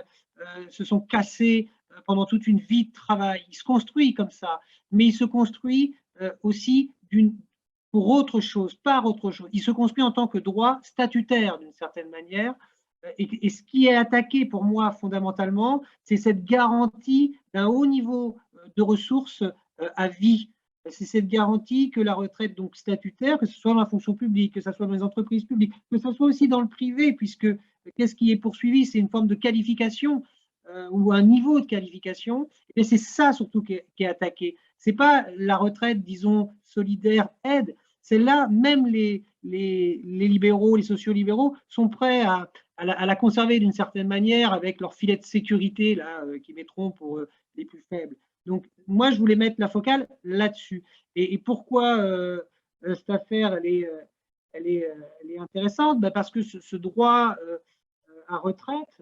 se sont cassés pendant toute une vie de travail. Il se construit comme ça, mais il se construit aussi pour autre chose, par autre chose. Il se construit en tant que droit statutaire d'une certaine manière. Et ce qui est attaqué pour moi fondamentalement, c'est cette garantie d'un haut niveau de ressources à vie. C'est cette garantie que la retraite donc statutaire, que ce soit dans la fonction publique, que ce soit dans les entreprises publiques, que ce soit aussi dans le privé, puisque qu'est-ce qui est poursuivi? C'est une forme de qualification ou un niveau de qualification. Et c'est ça surtout qui est attaqué. Ce n'est pas la retraite, disons, solidaire, aide. Celle-là, même les libéraux, les sociolibéraux sont prêts à la conserver d'une certaine manière avec leur filet de sécurité là, qu'ils mettront pour les plus faibles. Donc, moi, je voulais mettre la focale là-dessus. Et pourquoi cette affaire, elle est intéressante? Ben parce que ce droit à retraite,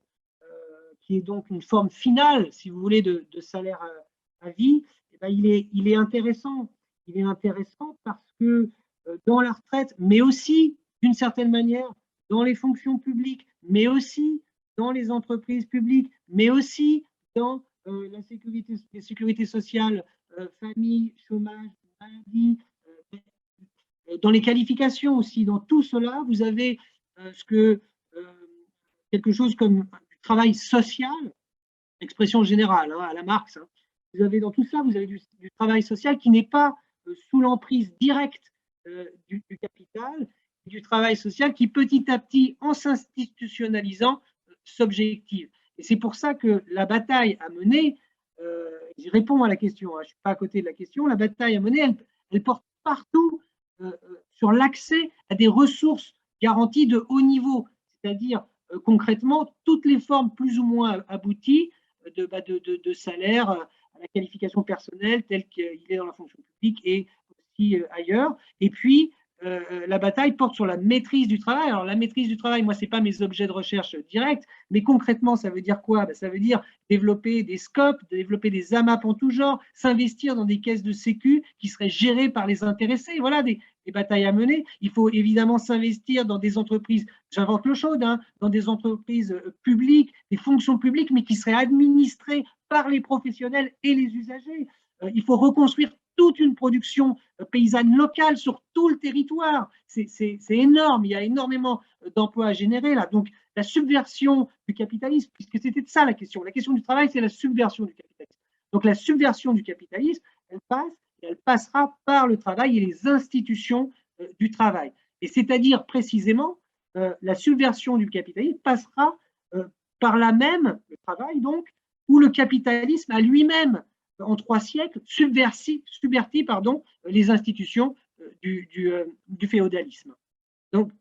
qui est donc une forme finale, si vous voulez, de salaire à vie, eh ben, il est intéressant. Il est intéressant parce que dans la retraite, mais aussi, d'une certaine manière, dans les fonctions publiques, mais aussi dans les entreprises publiques, mais aussi dans les sécurités sociales, famille, chômage, maladie, dans les qualifications aussi. Dans tout cela, vous avez quelque chose comme du travail social, expression générale, hein, à la Marx. Hein. Vous avez dans tout ça, vous avez du travail social qui n'est pas sous l'emprise directe du capital, du travail social qui petit à petit, en s'institutionnalisant, s'objective. Et c'est pour ça que la bataille à mener, je réponds à la question, hein, je ne suis pas à côté de la question, la bataille à mener, elle porte partout sur l'accès à des ressources garanties de haut niveau, c'est-à-dire concrètement toutes les formes plus ou moins abouties de salaire à la qualification personnelle telle qu'il est dans la fonction publique et aussi ailleurs. Et puis, la bataille porte sur la maîtrise du travail. Alors, la maîtrise du travail, moi, ce n'est pas mes objets de recherche directs, mais concrètement, ça veut dire quoi? Ça veut dire développer des scopes, développer des AMAP en tout genre, s'investir dans des caisses de sécu qui seraient gérées par les intéressés. Voilà des batailles à mener. Il faut évidemment s'investir dans des entreprises, j'invente l'eau chaude, hein, dans des entreprises publiques, des fonctions publiques, mais qui seraient administrées par les professionnels et les usagers. Il faut reconstruire toute une production paysanne locale sur tout le territoire. C'est énorme, il y a énormément d'emplois à générer là. Donc la subversion du capitalisme, puisque c'était de ça la question. La question du travail, c'est la subversion du capitalisme. Donc la subversion du capitalisme, elle passe et elle passera par le travail et les institutions du travail. Et c'est-à-dire précisément, la subversion du capitalisme passera par là même, le travail donc, où le capitalisme a lui-même en 3 siècles, subverti les institutions du féodalisme. Donc,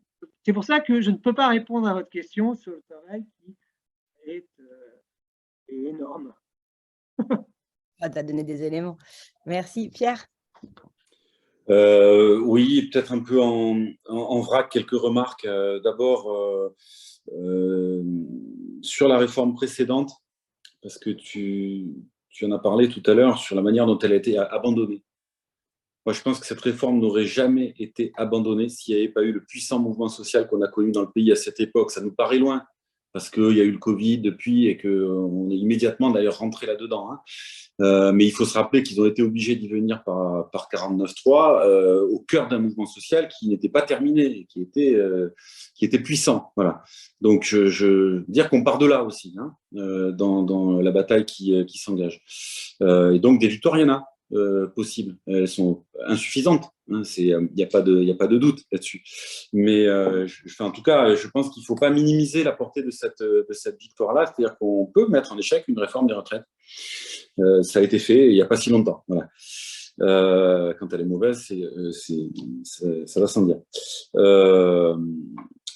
c'est pour ça que je ne peux pas répondre à votre question sur le travail qui est énorme. Ah, tu as donné des éléments. Merci. Pierre? Oui, peut-être un peu en vrac, quelques remarques. D'abord, sur la réforme précédente, parce que tu en as parlé tout à l'heure, sur la manière dont elle a été abandonnée. Moi, je pense que cette réforme n'aurait jamais été abandonnée s'il n'y avait pas eu le puissant mouvement social qu'on a connu dans le pays à cette époque. Ça nous paraît loin, parce qu'il y a eu le Covid depuis et qu'on est immédiatement d'ailleurs rentré là-dedans. Hein. Mais il faut se rappeler qu'ils ont été obligés d'y venir par 49.3 au cœur d'un mouvement social qui n'était pas terminé et qui était puissant. Voilà. Donc, je dire qu'on part de là aussi, hein, dans la bataille qui s'engage. Et donc, des victoires, il y en a possibles. Elles sont insuffisantes. Hein, il n'y a pas de doute là-dessus. Mais en tout cas, je pense qu'il ne faut pas minimiser la portée de cette victoire-là. C'est-à-dire qu'on peut mettre en échec une réforme des retraites. Ça a été fait il n'y a pas si longtemps. Voilà. Quand elle est mauvaise, ça va sans dire.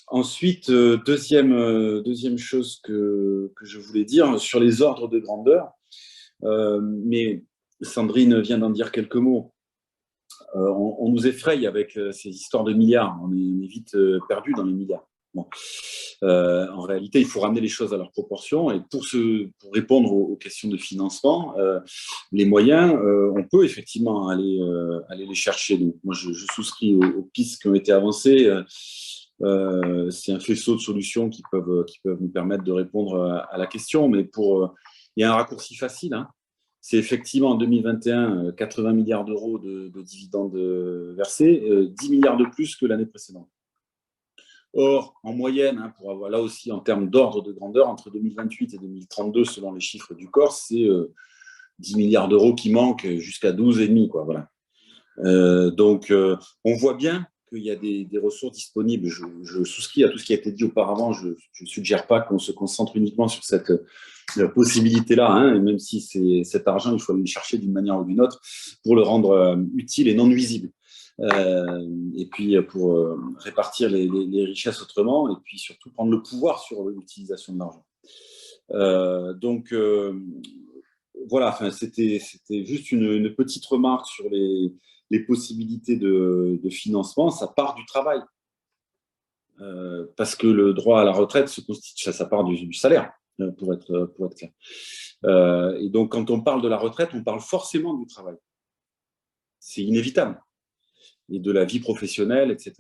Ensuite, deuxième chose que je voulais dire sur les ordres de grandeur, mais Sandrine vient d'en dire quelques mots. On nous effraie avec ces histoires de milliards. On est vite perdu dans les milliards. Bon. En réalité, il faut ramener les choses à leur proportion et pour répondre aux questions de financement, les moyens, on peut effectivement aller les chercher. Donc, moi, je souscris aux pistes qui ont été avancées. C'est un faisceau de solutions qui peuvent nous permettre de répondre à la question, mais il y a un raccourci facile. Hein. C'est effectivement en 2021 80 milliards d'euros de dividendes versés, 10 milliards de plus que l'année précédente. Or, en moyenne, hein, pour avoir là aussi en termes d'ordre de grandeur, entre 2028 et 2032, selon les chiffres du COR, c'est 10 milliards d'euros qui manquent jusqu'à 12,5, quoi, voilà. Donc, on voit bien qu'il y a des ressources disponibles. Je souscris à tout ce qui a été dit auparavant. Je ne suggère pas qu'on se concentre uniquement sur cette possibilité-là, hein, même si cet argent, il faut aller le chercher d'une manière ou d'une autre pour le rendre utile et non nuisible. Et puis pour répartir les richesses autrement, et puis surtout prendre le pouvoir sur l'utilisation de l'argent. Donc voilà, enfin, c'était juste une petite remarque sur les possibilités de financement. Ça part du travail, parce que le droit à la retraite se constitue, ça part du salaire, pour être clair. Et donc quand on parle de la retraite, on parle forcément du travail. C'est inévitable. Et de la vie professionnelle, etc.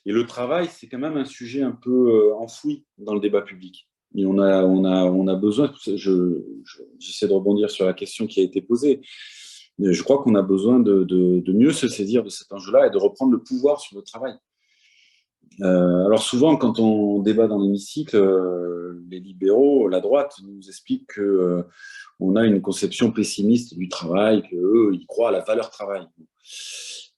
Et le travail, c'est quand même un sujet un peu enfoui dans le débat public. Et on a besoin, j'essaie de rebondir sur la question qui a été posée, je crois qu'on a besoin de mieux se saisir de cet enjeu-là et de reprendre le pouvoir sur le travail. Alors souvent, quand on débat dans l'hémicycle, les libéraux, la droite, nous expliquent qu'on a une conception pessimiste du travail, qu'eux, ils croient à la valeur travail.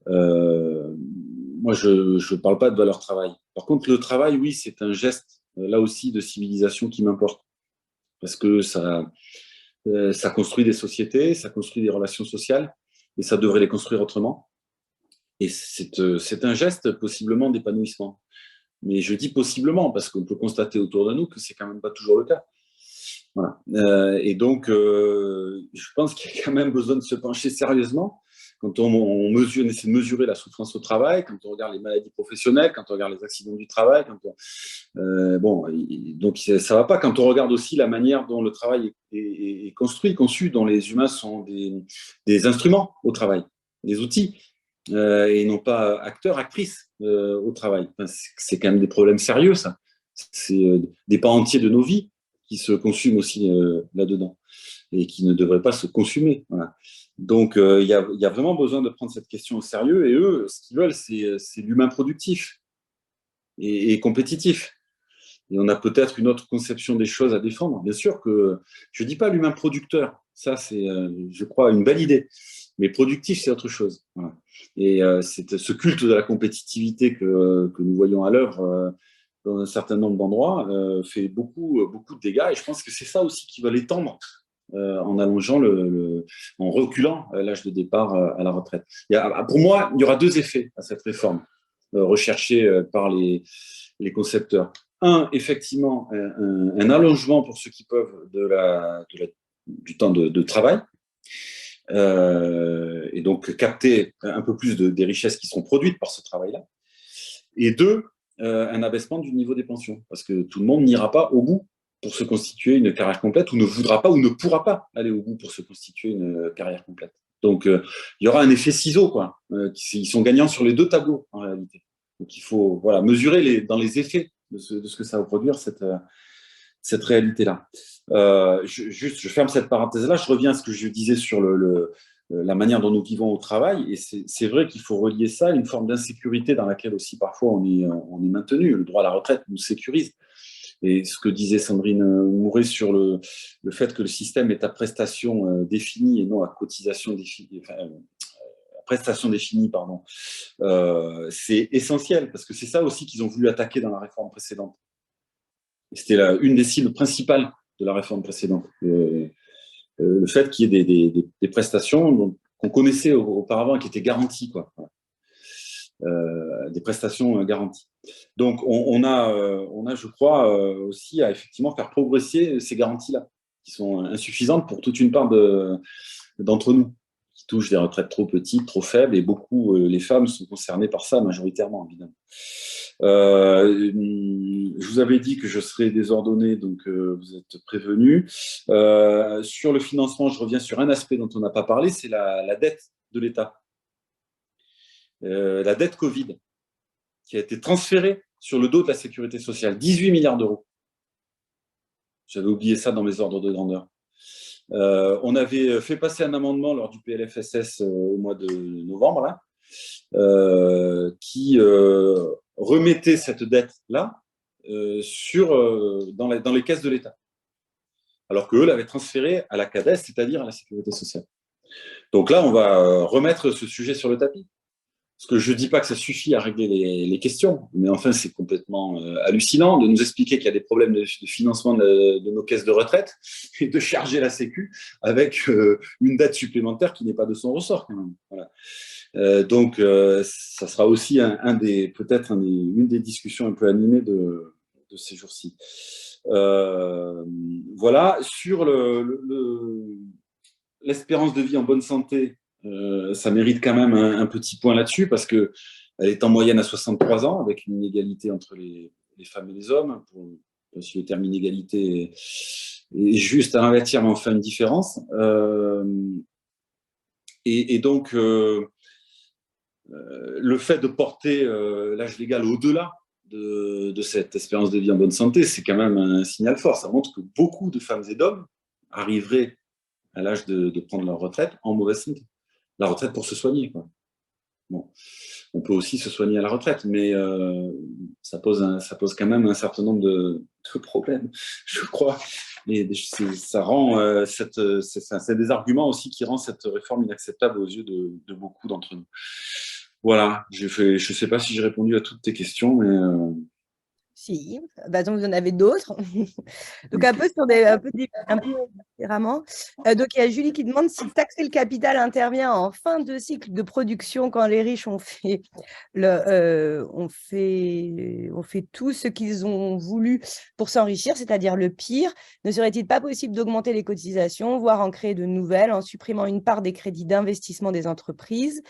Moi, je ne parle pas de valeur travail. Par contre, le travail, oui, c'est un geste, là aussi, de civilisation qui m'importe. Parce que ça construit des sociétés, ça construit des relations sociales, et ça devrait les construire autrement. Et c'est un geste, possiblement, d'épanouissement. Mais je dis possiblement, parce qu'on peut constater autour de nous que c'est quand même pas toujours le cas. Voilà. Et donc, je pense qu'il y a quand même besoin de se pencher sérieusement quand on essaie de mesurer la souffrance au travail, quand on regarde les maladies professionnelles, quand on regarde les accidents du travail, donc ça ne va pas. Quand on regarde aussi la manière dont le travail est construit, conçu, dont les humains sont des instruments au travail, des outils, et non pas acteurs, actrices au travail. Enfin, c'est quand même des problèmes sérieux, ça. C'est des pans entiers de nos vies qui se consument aussi là-dedans et qui ne devraient pas se consumer. Voilà. Donc, il y a vraiment besoin de prendre cette question au sérieux. Et eux, ce qu'ils veulent, c'est l'humain productif et compétitif. Et on a peut-être une autre conception des choses à défendre. Bien sûr que je ne dis pas l'humain producteur. Ça, c'est, je crois, une belle idée. Mais productif, c'est autre chose. Voilà. Et c'est ce culte de la compétitivité que nous voyons à l'œuvre dans un certain nombre d'endroits fait beaucoup de dégâts. Et je pense que c'est ça aussi qui va l'étendre en allongeant en reculant l'âge de départ à la retraite. Pour moi, il y aura deux effets à cette réforme recherchée par les concepteurs. Un, effectivement, un allongement pour ceux qui peuvent du temps de travail, et donc capter un peu plus des richesses qui seront produites par ce travail-là. Et deux, un abaissement du niveau des pensions, parce que tout le monde n'ira pas au bout pour se constituer une carrière complète, ou ne voudra pas ou ne pourra pas aller au bout pour se constituer une carrière complète. Donc, il y aura un effet ciseau, quoi. Ils sont gagnants sur les deux tableaux, en réalité. Donc, il faut mesurer dans les effets de ce que ça va produire, cette réalité-là. Je ferme cette parenthèse-là, je reviens à ce que je disais sur la manière dont nous vivons au travail, et c'est vrai qu'il faut relier ça à une forme d'insécurité dans laquelle aussi parfois on est maintenu. Le droit à la retraite nous sécurise. Et ce que disait Sandrine Mouret sur le fait que le système est à prestation définie et non à cotisation définie, prestation définie, pardon, c'est essentiel, parce que c'est ça aussi qu'ils ont voulu attaquer dans la réforme précédente. C'était une des cibles principales de la réforme précédente. Le fait qu'il y ait des prestations qu'on connaissait auparavant et qui étaient garanties, quoi. Des prestations garanties. Donc, on a, je crois, aussi à effectivement faire progresser ces garanties-là, qui sont insuffisantes pour toute une part d'entre nous, qui touchent des retraites trop petites, trop faibles, et beaucoup, les femmes sont concernées par ça majoritairement, évidemment. Je vous avais dit que je serais désordonné, donc vous êtes prévenus. Sur le financement, je reviens sur un aspect dont on n'a pas parlé, c'est la dette de l'État. La dette Covid, qui a été transférée sur le dos de la sécurité sociale, 18 milliards d'euros. J'avais oublié ça dans mes ordres de grandeur. On avait fait passer un amendement lors du PLFSS au mois de novembre, là, qui remettait cette dette-là dans les caisses de l'État, alors qu'eux l'avaient transférée à la CADES, c'est-à-dire à la sécurité sociale. Donc là, on va remettre ce sujet sur le tapis. Parce que je ne dis pas que ça suffit à régler les questions, mais enfin, c'est complètement hallucinant de nous expliquer qu'il y a des problèmes de financement de nos caisses de retraite et de charger la Sécu avec une dette supplémentaire qui n'est pas de son ressort, quand même. Voilà. Donc, ça sera aussi peut-être une des discussions un peu animées de ces jours-ci. Voilà. Sur l'espérance de vie en bonne santé, ça mérite quand même un petit point là-dessus, parce qu'elle est en moyenne à 63 ans, avec une inégalité entre les femmes et les hommes. Si le terme inégalité est juste à l'invertir, mais enfin une différence. Et donc, le fait de porter l'âge légal au-delà de cette espérance de vie en bonne santé, c'est quand même un signal fort. Ça montre que beaucoup de femmes et d'hommes arriveraient à l'âge de prendre leur retraite en mauvaise santé. La retraite pour se soigner, quoi. Bon, on peut aussi se soigner à la retraite, mais ça pose quand même un certain nombre de problèmes, je crois. Et ça rend c'est des arguments aussi qui rendent cette réforme inacceptable aux yeux de beaucoup d'entre nous. Voilà, je ne sais pas si j'ai répondu à toutes tes questions, mais Si, bah, donc vous en avez d'autres. Donc un peu différemment. Donc il y a Julie qui demande si taxer le capital intervient en fin de cycle de production, quand les riches ont fait tout ce qu'ils ont voulu pour s'enrichir, c'est-à-dire le pire. Ne serait-il pas possible d'augmenter les cotisations, voire en créer de nouvelles, en supprimant une part des crédits d'investissement des entreprises?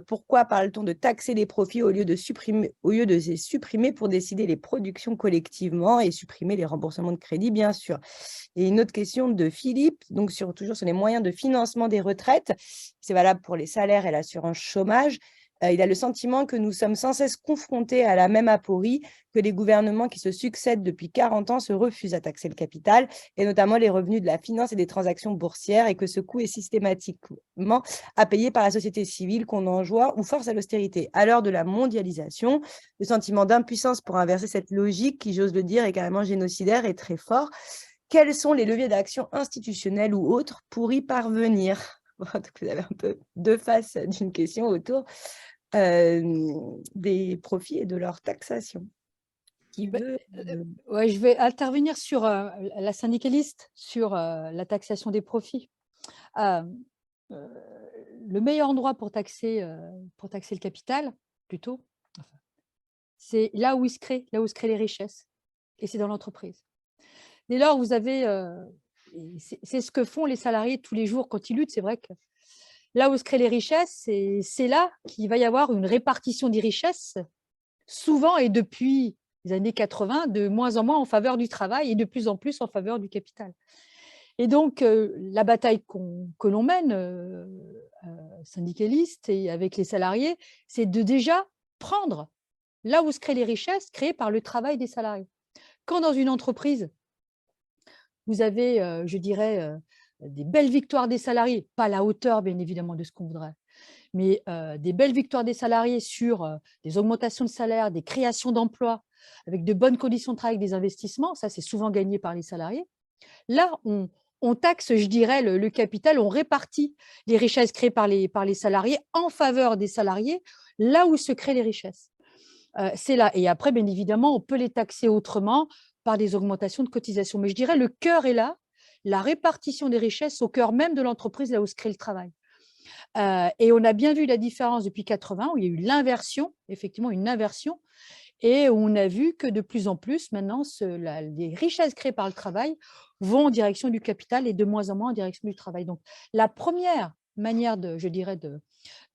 Pourquoi parle-t-on de taxer les profits au lieu de les supprimer pour décider les productions collectivement et supprimer les remboursements de crédit, bien sûr? Et une autre question de Philippe, donc toujours sur les moyens de financement des retraites. C'est valable pour les salaires et l'assurance chômage. Il a le sentiment que nous sommes sans cesse confrontés à la même aporie, que les gouvernements qui se succèdent depuis 40 ans se refusent à taxer le capital, et notamment les revenus de la finance et des transactions boursières, et que ce coût est systématiquement à payer par la société civile qu'on enjoint ou force à l'austérité. À l'heure de la mondialisation, le sentiment d'impuissance pour inverser cette logique, qui, j'ose le dire, est carrément génocidaire, est très fort. Quels sont les leviers d'action institutionnels ou autres pour y parvenir? Donc, vous avez un peu deux faces d'une question autour des profits et de leur taxation. Ouais, je vais intervenir sur la syndicaliste, sur la taxation des profits. Le meilleur endroit pour taxer le capital, plutôt, c'est là où il se crée, les richesses, et c'est dans l'entreprise. Dès lors, vous avez, c'est ce que font les salariés tous les jours quand ils luttent. C'est vrai que là où se créent les richesses, c'est là qu'il va y avoir une répartition des richesses, souvent et depuis les années 80, de moins en moins en faveur du travail et de plus en plus en faveur du capital. Et donc, la bataille que l'on mène, syndicaliste et avec les salariés, c'est de déjà prendre là où se créent les richesses créées par le travail des salariés. Quand dans une entreprise, vous avez, je dirais, des belles victoires des salariés, pas à la hauteur, bien évidemment, de ce qu'on voudrait, mais des belles victoires des salariés sur des augmentations de salaire, des créations d'emplois, avec de bonnes conditions de travail, des investissements, ça c'est souvent gagné par les salariés. Là, on taxe, je dirais, le capital, on répartit les richesses créées par les salariés en faveur des salariés, là où se créent les richesses. C'est là. Et après, bien évidemment, on peut les taxer autrement par des augmentations de cotisations. Mais je dirais, le cœur est là, la répartition des richesses au cœur même de l'entreprise, là où se crée le travail. Et on a bien vu la différence depuis 80, où il y a eu l'inversion, effectivement une inversion, et où on a vu que de plus en plus, maintenant, les richesses créées par le travail vont en direction du capital et de moins en moins en direction du travail. Donc, la première manière, je dirais,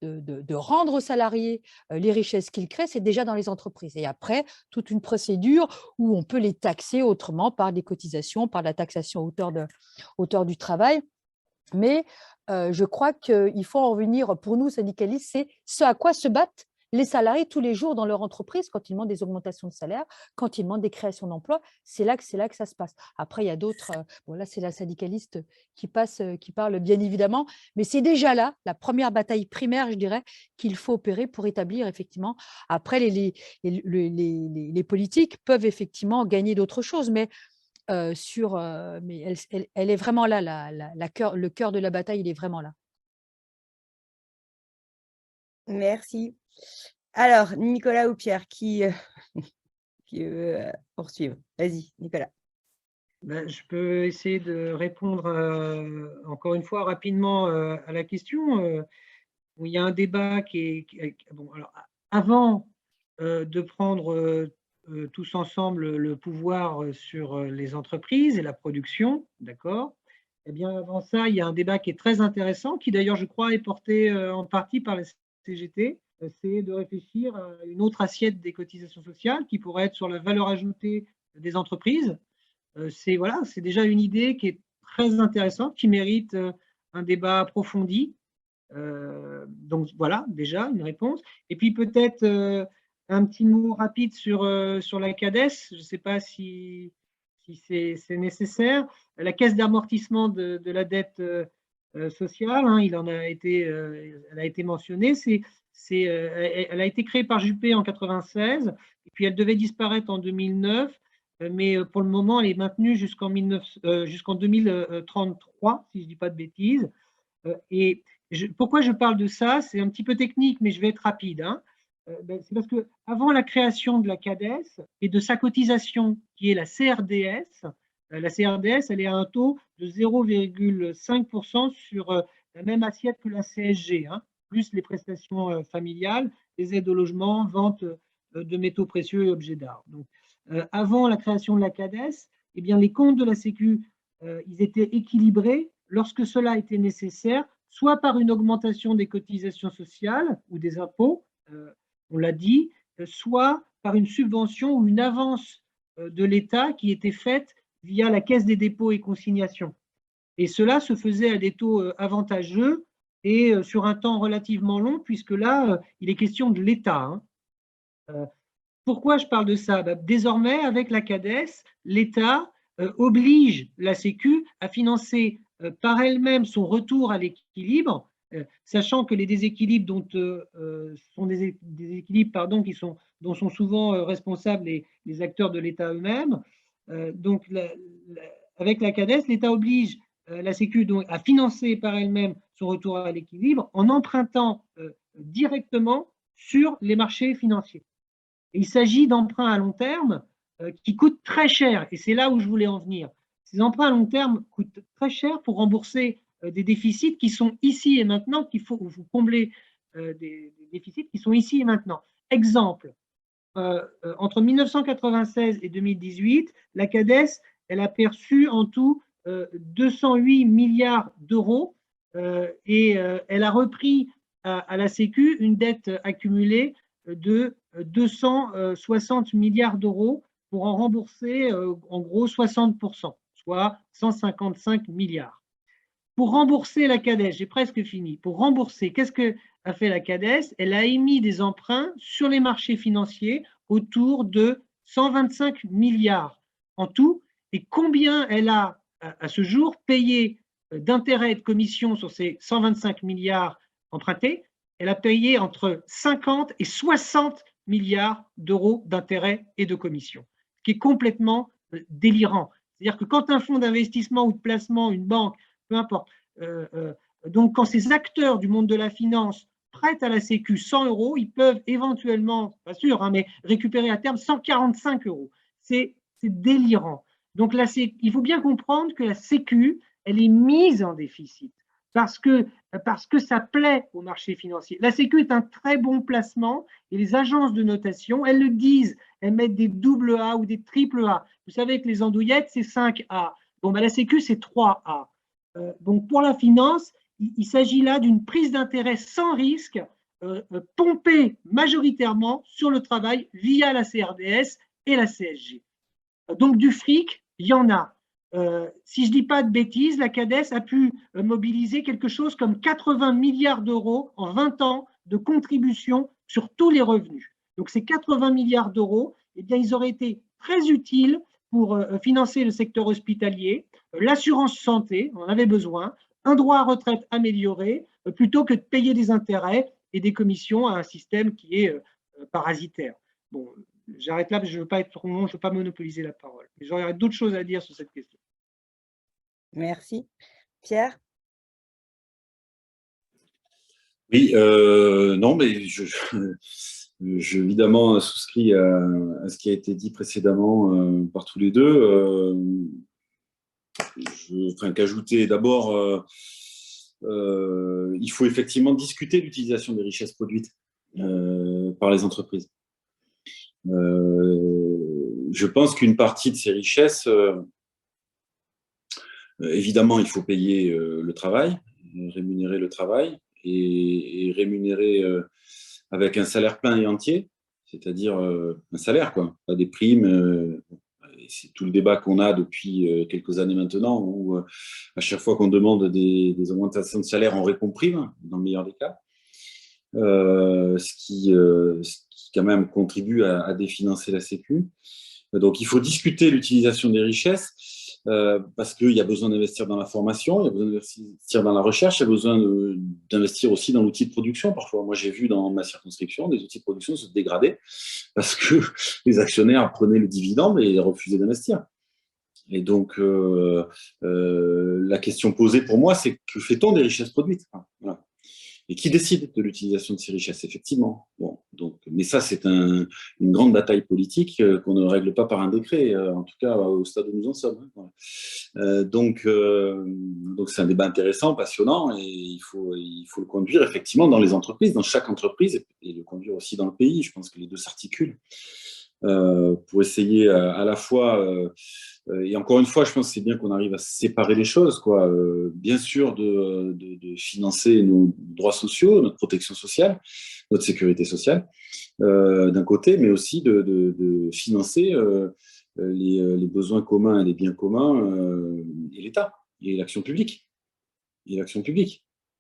de rendre aux salariés les richesses qu'ils créent, c'est déjà dans les entreprises. Et après, toute une procédure où on peut les taxer autrement par des cotisations, par la taxation hauteur du travail. Mais je crois qu'il faut en revenir, pour nous, syndicalistes, c'est ce à quoi se battent les salariés tous les jours dans leur entreprise quand ils demandent des augmentations de salaire, quand ils demandent des créations d'emplois. C'est là que ça se passe. Après, il y a d'autres, bon là, c'est la syndicaliste qui parle bien évidemment, mais c'est déjà là, la première bataille primaire, je dirais, qu'il faut opérer pour établir effectivement. Après, les politiques peuvent effectivement gagner d'autres choses, mais mais elle est vraiment là, le cœur de la bataille, il est vraiment là. Merci. Alors, Nicolas ou Pierre, qui veut poursuivre? Vas-y, Nicolas. Ben, je peux essayer de répondre encore une fois rapidement à la question. Où il y a un débat qui est bon, alors, avant de prendre tous ensemble le pouvoir sur les entreprises et la production, d'accord? Eh bien, avant ça, il y a un débat qui est très intéressant, qui d'ailleurs, je crois, est porté en partie par la CGT, c'est de réfléchir à une autre assiette des cotisations sociales qui pourrait être sur la valeur ajoutée des entreprises. C'est déjà une idée qui est très intéressante, qui mérite un débat approfondi. Donc voilà, déjà une réponse. Et puis peut-être un petit mot rapide sur la CADES. Je ne sais pas si c'est nécessaire. La caisse d'amortissement de la dette sociale, hein, elle a été mentionnée. Elle a été créée par Juppé en 1996, et puis elle devait disparaître en 2009, mais pour le moment, elle est maintenue jusqu'en 2033, si je ne dis pas de bêtises. Et pourquoi je parle de ça? C'est un petit peu technique, mais je vais être rapide. Hein. C'est parce qu'avant la création de la CADES et de sa cotisation, qui est la CRDS, elle est à un taux de 0,5% sur la même assiette que la CSG, hein, plus les prestations familiales, les aides au logement, vente de métaux précieux et objets d'art. Donc, avant la création de la CADES, eh bien, les comptes de la Sécu, ils étaient équilibrés lorsque cela était nécessaire, soit par une augmentation des cotisations sociales ou des impôts, on l'a dit, soit par une subvention ou une avance de l'État qui était faite via la Caisse des dépôts et consignations. Et cela se faisait à des taux avantageux et sur un temps relativement long, puisque là, il est question de l'État. Hein. Pourquoi je parle de ça? Désormais, avec la CADES, l'État oblige la Sécu à financer par elle-même son retour à l'équilibre, sachant que les déséquilibres sont des équilibres dont sont souvent responsables les acteurs de l'État eux-mêmes. Donc, avec la CADES, l'État oblige la Sécu donc, à financer par elle-même son retour à l'équilibre en empruntant directement sur les marchés financiers. Et il s'agit d'emprunts à long terme qui coûtent très cher, et c'est là où je voulais en venir. Ces emprunts à long terme coûtent très cher pour rembourser des déficits qui sont ici et maintenant, qu'il faut combler des déficits qui sont ici et maintenant. Exemple, entre 1996 et 2018, la CADES, elle a perçu en tout 208 milliards d'euros et elle a repris à la Sécu une dette accumulée de 260 milliards d'euros pour en rembourser en gros 60%, soit 155 milliards. Pour rembourser la CADES, j'ai presque fini, pour rembourser, qu'est-ce qu'a fait la CADES? Elle a émis des emprunts sur les marchés financiers autour de 125 milliards en tout. Et combien elle a à ce jour, payé d'intérêts et de commissions sur ces 125 milliards empruntés. Elle a payé entre 50 et 60 milliards d'euros d'intérêts et de commissions, ce qui est complètement délirant. C'est-à-dire que quand un fonds d'investissement ou de placement, une banque, peu importe, donc quand ces acteurs du monde de la finance prêtent à la Sécu 100 euros, ils peuvent éventuellement, pas sûr, hein, mais récupérer à terme 145 euros. C'est délirant. Donc là, il faut bien comprendre que la Sécu, elle est mise en déficit parce que ça plaît au marché financier. La Sécu est un très bon placement et les agences de notation, elles le disent, elles mettent des double A ou des triple A. Vous savez que les andouillettes, c'est 5A. Bon, ben, la Sécu, c'est 3A. Donc pour la finance, il s'agit là d'une prise d'intérêt sans risque, pompée majoritairement sur le travail via la CRDS et la CSG. Donc du fric, il y en a. Si je ne dis pas de bêtises, la CADES a pu mobiliser quelque chose comme 80 milliards d'euros en 20 ans de contribution sur tous les revenus. Donc ces 80 milliards d'euros, eh bien, ils auraient été très utiles pour financer le secteur hospitalier, l'assurance santé, on en avait besoin, un droit à retraite amélioré, plutôt que de payer des intérêts et des commissions à un système qui est parasitaire. Bon, j'arrête là parce que je ne veux pas être trop long, je ne veux pas monopoliser la parole. J'aurais d'autres choses à dire sur cette question. Merci. Pierre? Oui, non, mais je évidemment souscris à ce qui a été dit précédemment par tous les deux. Qu'ajouter d'abord, il faut effectivement discuter de l'utilisation des richesses produites par les entreprises. Je pense qu'une partie de ces richesses, évidemment, il faut payer le travail, rémunérer le travail et rémunérer avec un salaire plein et entier, c'est-à-dire un salaire, quoi, pas des primes. C'est tout le débat qu'on a depuis quelques années maintenant, où à chaque fois qu'on demande des augmentations de salaire, on répond prime, dans le meilleur des cas, ce qui quand même contribue à définancer la Sécu. Donc il faut discuter l'utilisation des richesses, parce qu'il y a besoin d'investir dans la formation, il y a besoin d'investir dans la recherche, il y a besoin d'investir aussi dans l'outil de production. Parfois, moi j'ai vu dans ma circonscription des outils de production se dégrader parce que les actionnaires prenaient le dividende et refusaient d'investir. Et donc, la question posée pour moi, c'est que fait-on des richesses produites? Voilà. Et qui décide de l'utilisation de ces richesses, effectivement. Bon, donc, mais ça, c'est une grande bataille politique qu'on ne règle pas par un décret, en tout cas au stade où nous en sommes. Voilà. Donc, c'est un débat intéressant, passionnant, et il faut le conduire effectivement dans les entreprises, dans chaque entreprise, et le conduire aussi dans le pays. Je pense que les deux s'articulent. Pour essayer à la fois, et encore une fois, je pense que c'est bien qu'on arrive à séparer les choses, quoi. Bien sûr, de financer nos droits sociaux, notre protection sociale, notre sécurité sociale, d'un côté, mais aussi de financer les besoins communs et les biens communs et l'État, et l'action publique.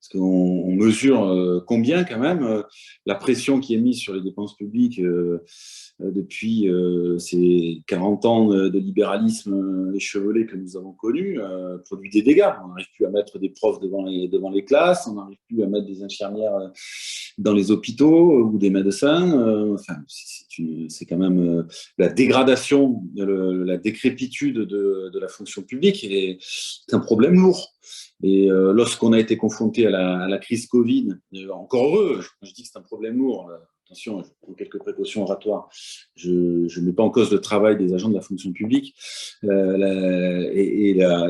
Parce qu'on mesure combien, quand même, la pression qui est mise sur les dépenses publiques depuis ces 40 ans de libéralisme échevelé que nous avons connu, produit des dégâts. On n'arrive plus à mettre des profs devant les classes, on n'arrive plus à mettre des infirmières dans les hôpitaux ou des médecins. Enfin, c'est quand même la dégradation, la décrépitude de la fonction publique est un problème lourd. Et lorsqu'on a été confronté à la crise Covid, encore heureux, je dis que c'est un problème lourd, attention, je prends quelques précautions oratoires, je ne mets pas en cause le travail des agents de la fonction publique,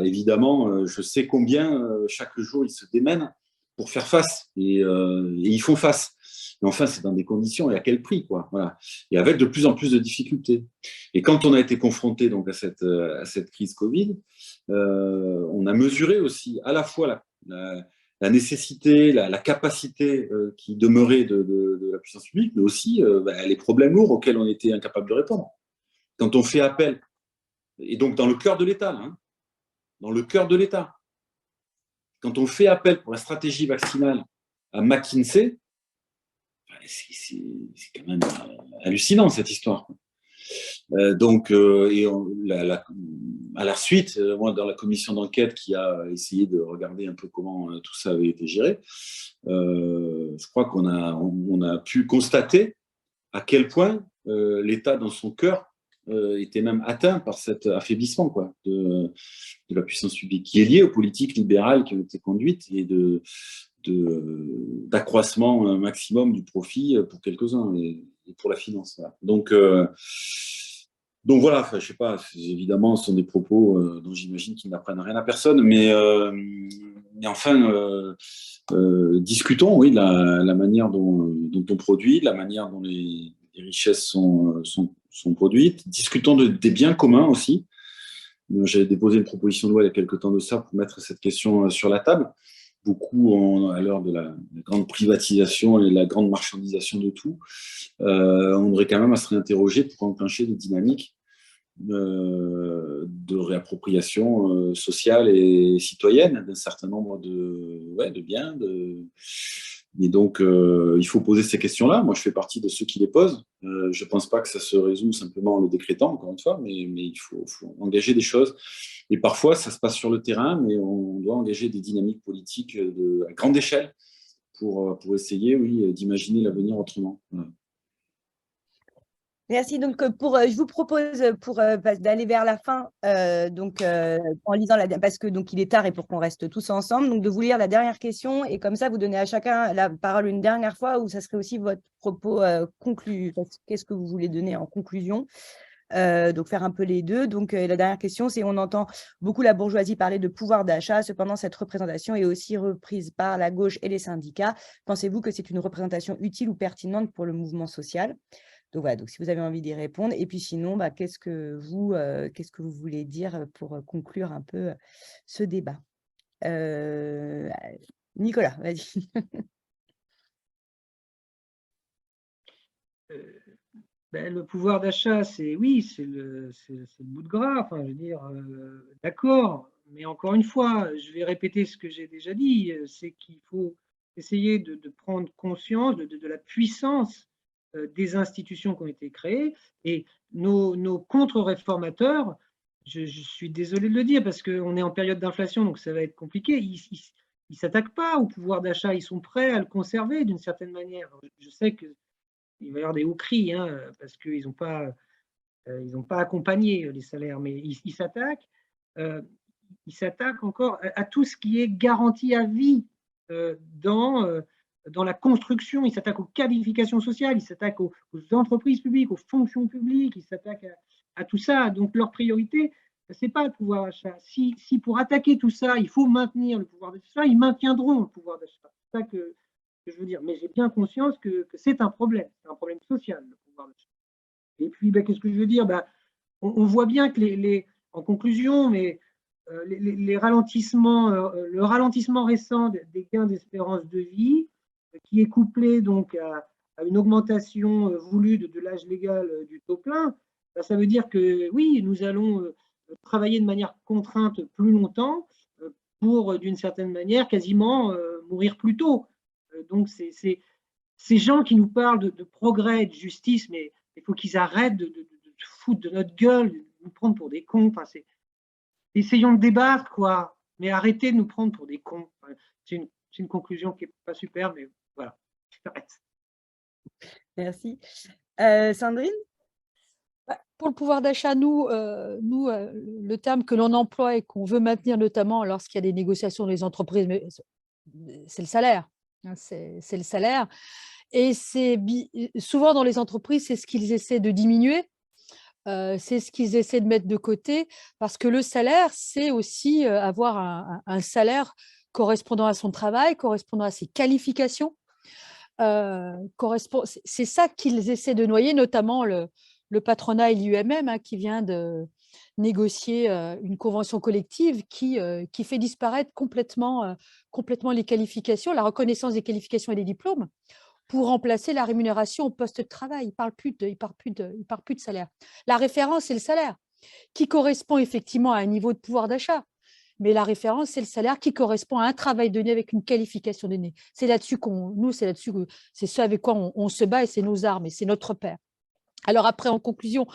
évidemment, je sais combien chaque jour ils se démènent pour faire face, et ils font face. Mais enfin, c'est dans des conditions, et à quel prix, quoi. Voilà. Et avec de plus en plus de difficultés. Et quand on a été confronté donc, à cette crise Covid, on a mesuré aussi à la fois la nécessité, la capacité qui demeurait de la puissance publique, mais aussi les problèmes lourds auxquels on était incapable de répondre. Quand on fait appel, et donc dans le cœur de l'État, hein, dans le cœur de l'État, quand on fait appel pour la stratégie vaccinale à McKinsey, c'est quand même hallucinant cette histoire. À la suite, moi, dans la commission d'enquête qui a essayé de regarder un peu comment tout ça avait été géré, je crois on a pu constater à quel point l'État, dans son cœur, était même atteint par cet affaiblissement de la puissance publique, qui est lié aux politiques libérales qui ont été conduites et d'accroissement maximum du profit pour quelques-uns et pour la finance. Voilà. Donc voilà, enfin, je sais pas, évidemment, ce sont des propos dont j'imagine qu'ils n'apprennent rien à personne, mais enfin, discutons, oui, de la manière dont on produit, de la manière dont les richesses sont produites. Discutons des biens communs aussi. J'avais déposé une proposition de loi il y a quelque temps de ça pour mettre cette question sur la table. Beaucoup, à l'heure de la grande privatisation et la grande marchandisation de tout, on aurait quand même à se réinterroger pour enclencher des dynamiques de réappropriation sociale et citoyenne d'un certain nombre de biens. Et donc, il faut poser ces questions-là. Moi, je fais partie de ceux qui les posent. Je ne pense pas que ça se résout simplement en le décrétant, encore une fois, mais il faut engager des choses. Et parfois, ça se passe sur le terrain, mais on doit engager des dynamiques politiques à grande échelle pour essayer, oui, d'imaginer l'avenir autrement. Voilà. Merci. Donc, je vous propose d'aller vers la fin, en lisant parce que donc il est tard et pour qu'on reste tous ensemble, donc de vous lire la dernière question et comme ça vous donner à chacun la parole une dernière fois, où ça serait aussi votre propos conclu. Qu'est-ce que vous voulez donner en conclusion? Donc faire un peu les deux. Donc la dernière question, c'est: on entend beaucoup la bourgeoisie parler de pouvoir d'achat, cependant cette représentation est aussi reprise par la gauche et les syndicats. Pensez-vous que c'est une représentation utile ou pertinente pour le mouvement social? Donc voilà, donc si vous avez envie d'y répondre. Et puis sinon, qu'est-ce que vous voulez dire pour conclure un peu ce débat? Nicolas, vas-y. Le pouvoir d'achat, c'est le bout de gras. Enfin, je veux dire, d'accord. Mais encore une fois, je vais répéter ce que j'ai déjà dit, c'est qu'il faut essayer de prendre conscience de la puissance des institutions qui ont été créées. Et nos contre-réformateurs, je suis désolé de le dire parce qu'on est en période d'inflation, donc ça va être compliqué. Ils ne s'attaquent pas au pouvoir d'achat, ils sont prêts à le conserver d'une certaine manière. Je sais qu'il va y avoir des hauts cris, parce qu'ils n'ont pas accompagné les salaires, mais ils s'attaquent. Ils s'attaquent encore à tout ce qui est garantie à vie dans la construction. Ils s'attaquent aux qualifications sociales, ils s'attaquent aux entreprises publiques, aux fonctions publiques, ils s'attaquent à tout ça. Donc leur priorité, ce n'est pas le pouvoir d'achat. Si pour attaquer tout ça, il faut maintenir le pouvoir d'achat, ils maintiendront le pouvoir d'achat. C'est ça que je veux dire. Mais j'ai bien conscience que c'est un problème social, le pouvoir d'achat. Et puis, qu'est-ce que je veux dire? On voit bien que en conclusion, mais le ralentissement récent des gains d'espérance de vie, qui est couplé donc à une augmentation voulue de l'âge légal du taux plein, ça veut dire que oui, nous allons travailler de manière contrainte plus longtemps pour, d'une certaine manière, quasiment mourir plus tôt. Donc, ces gens qui nous parlent de progrès, de justice, mais il faut qu'ils arrêtent de foutre de notre gueule, de nous prendre pour des cons. Enfin, essayons de débattre, quoi, mais arrêtez de nous prendre pour des cons. Enfin, c'est une conclusion qui n'est pas super, mais voilà, j'arrête. Merci. Sandrine? Pour le pouvoir d'achat, nous, le terme que l'on emploie et qu'on veut maintenir notamment lorsqu'il y a des négociations dans les entreprises, c'est le salaire. C'est le salaire. Et souvent dans les entreprises, c'est ce qu'ils essaient de diminuer, c'est ce qu'ils essaient de mettre de côté, parce que le salaire, c'est aussi avoir un salaire correspondant à son travail, correspondant à ses qualifications. C'est ça qu'ils essaient de noyer, notamment le patronat et l'UMM, qui vient de négocier une convention collective qui fait disparaître complètement les qualifications, la reconnaissance des qualifications et des diplômes, pour remplacer la rémunération au poste de travail. Il ne parle plus de salaire. La référence, c'est le salaire, qui correspond effectivement à un niveau de pouvoir d'achat. Mais la référence, c'est le salaire qui correspond à un travail donné avec une qualification donnée. C'est là-dessus c'est ce avec quoi on se bat, et c'est nos armes et c'est notre repère. Alors après, en conclusion,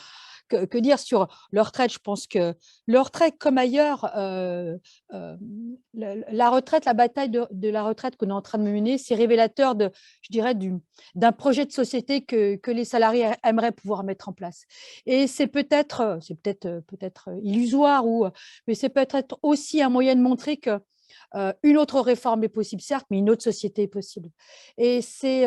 que dire sur le retraite? Je pense que le retraite, comme ailleurs, la retraite, la bataille de la retraite qu'on est en train de mener, c'est révélateur je dirais, d'un projet de société que les salariés aimeraient pouvoir mettre en place. Et c'est peut-être illusoire, mais c'est peut-être aussi un moyen de montrer que une autre réforme est possible, certes, mais une autre société est possible. Et si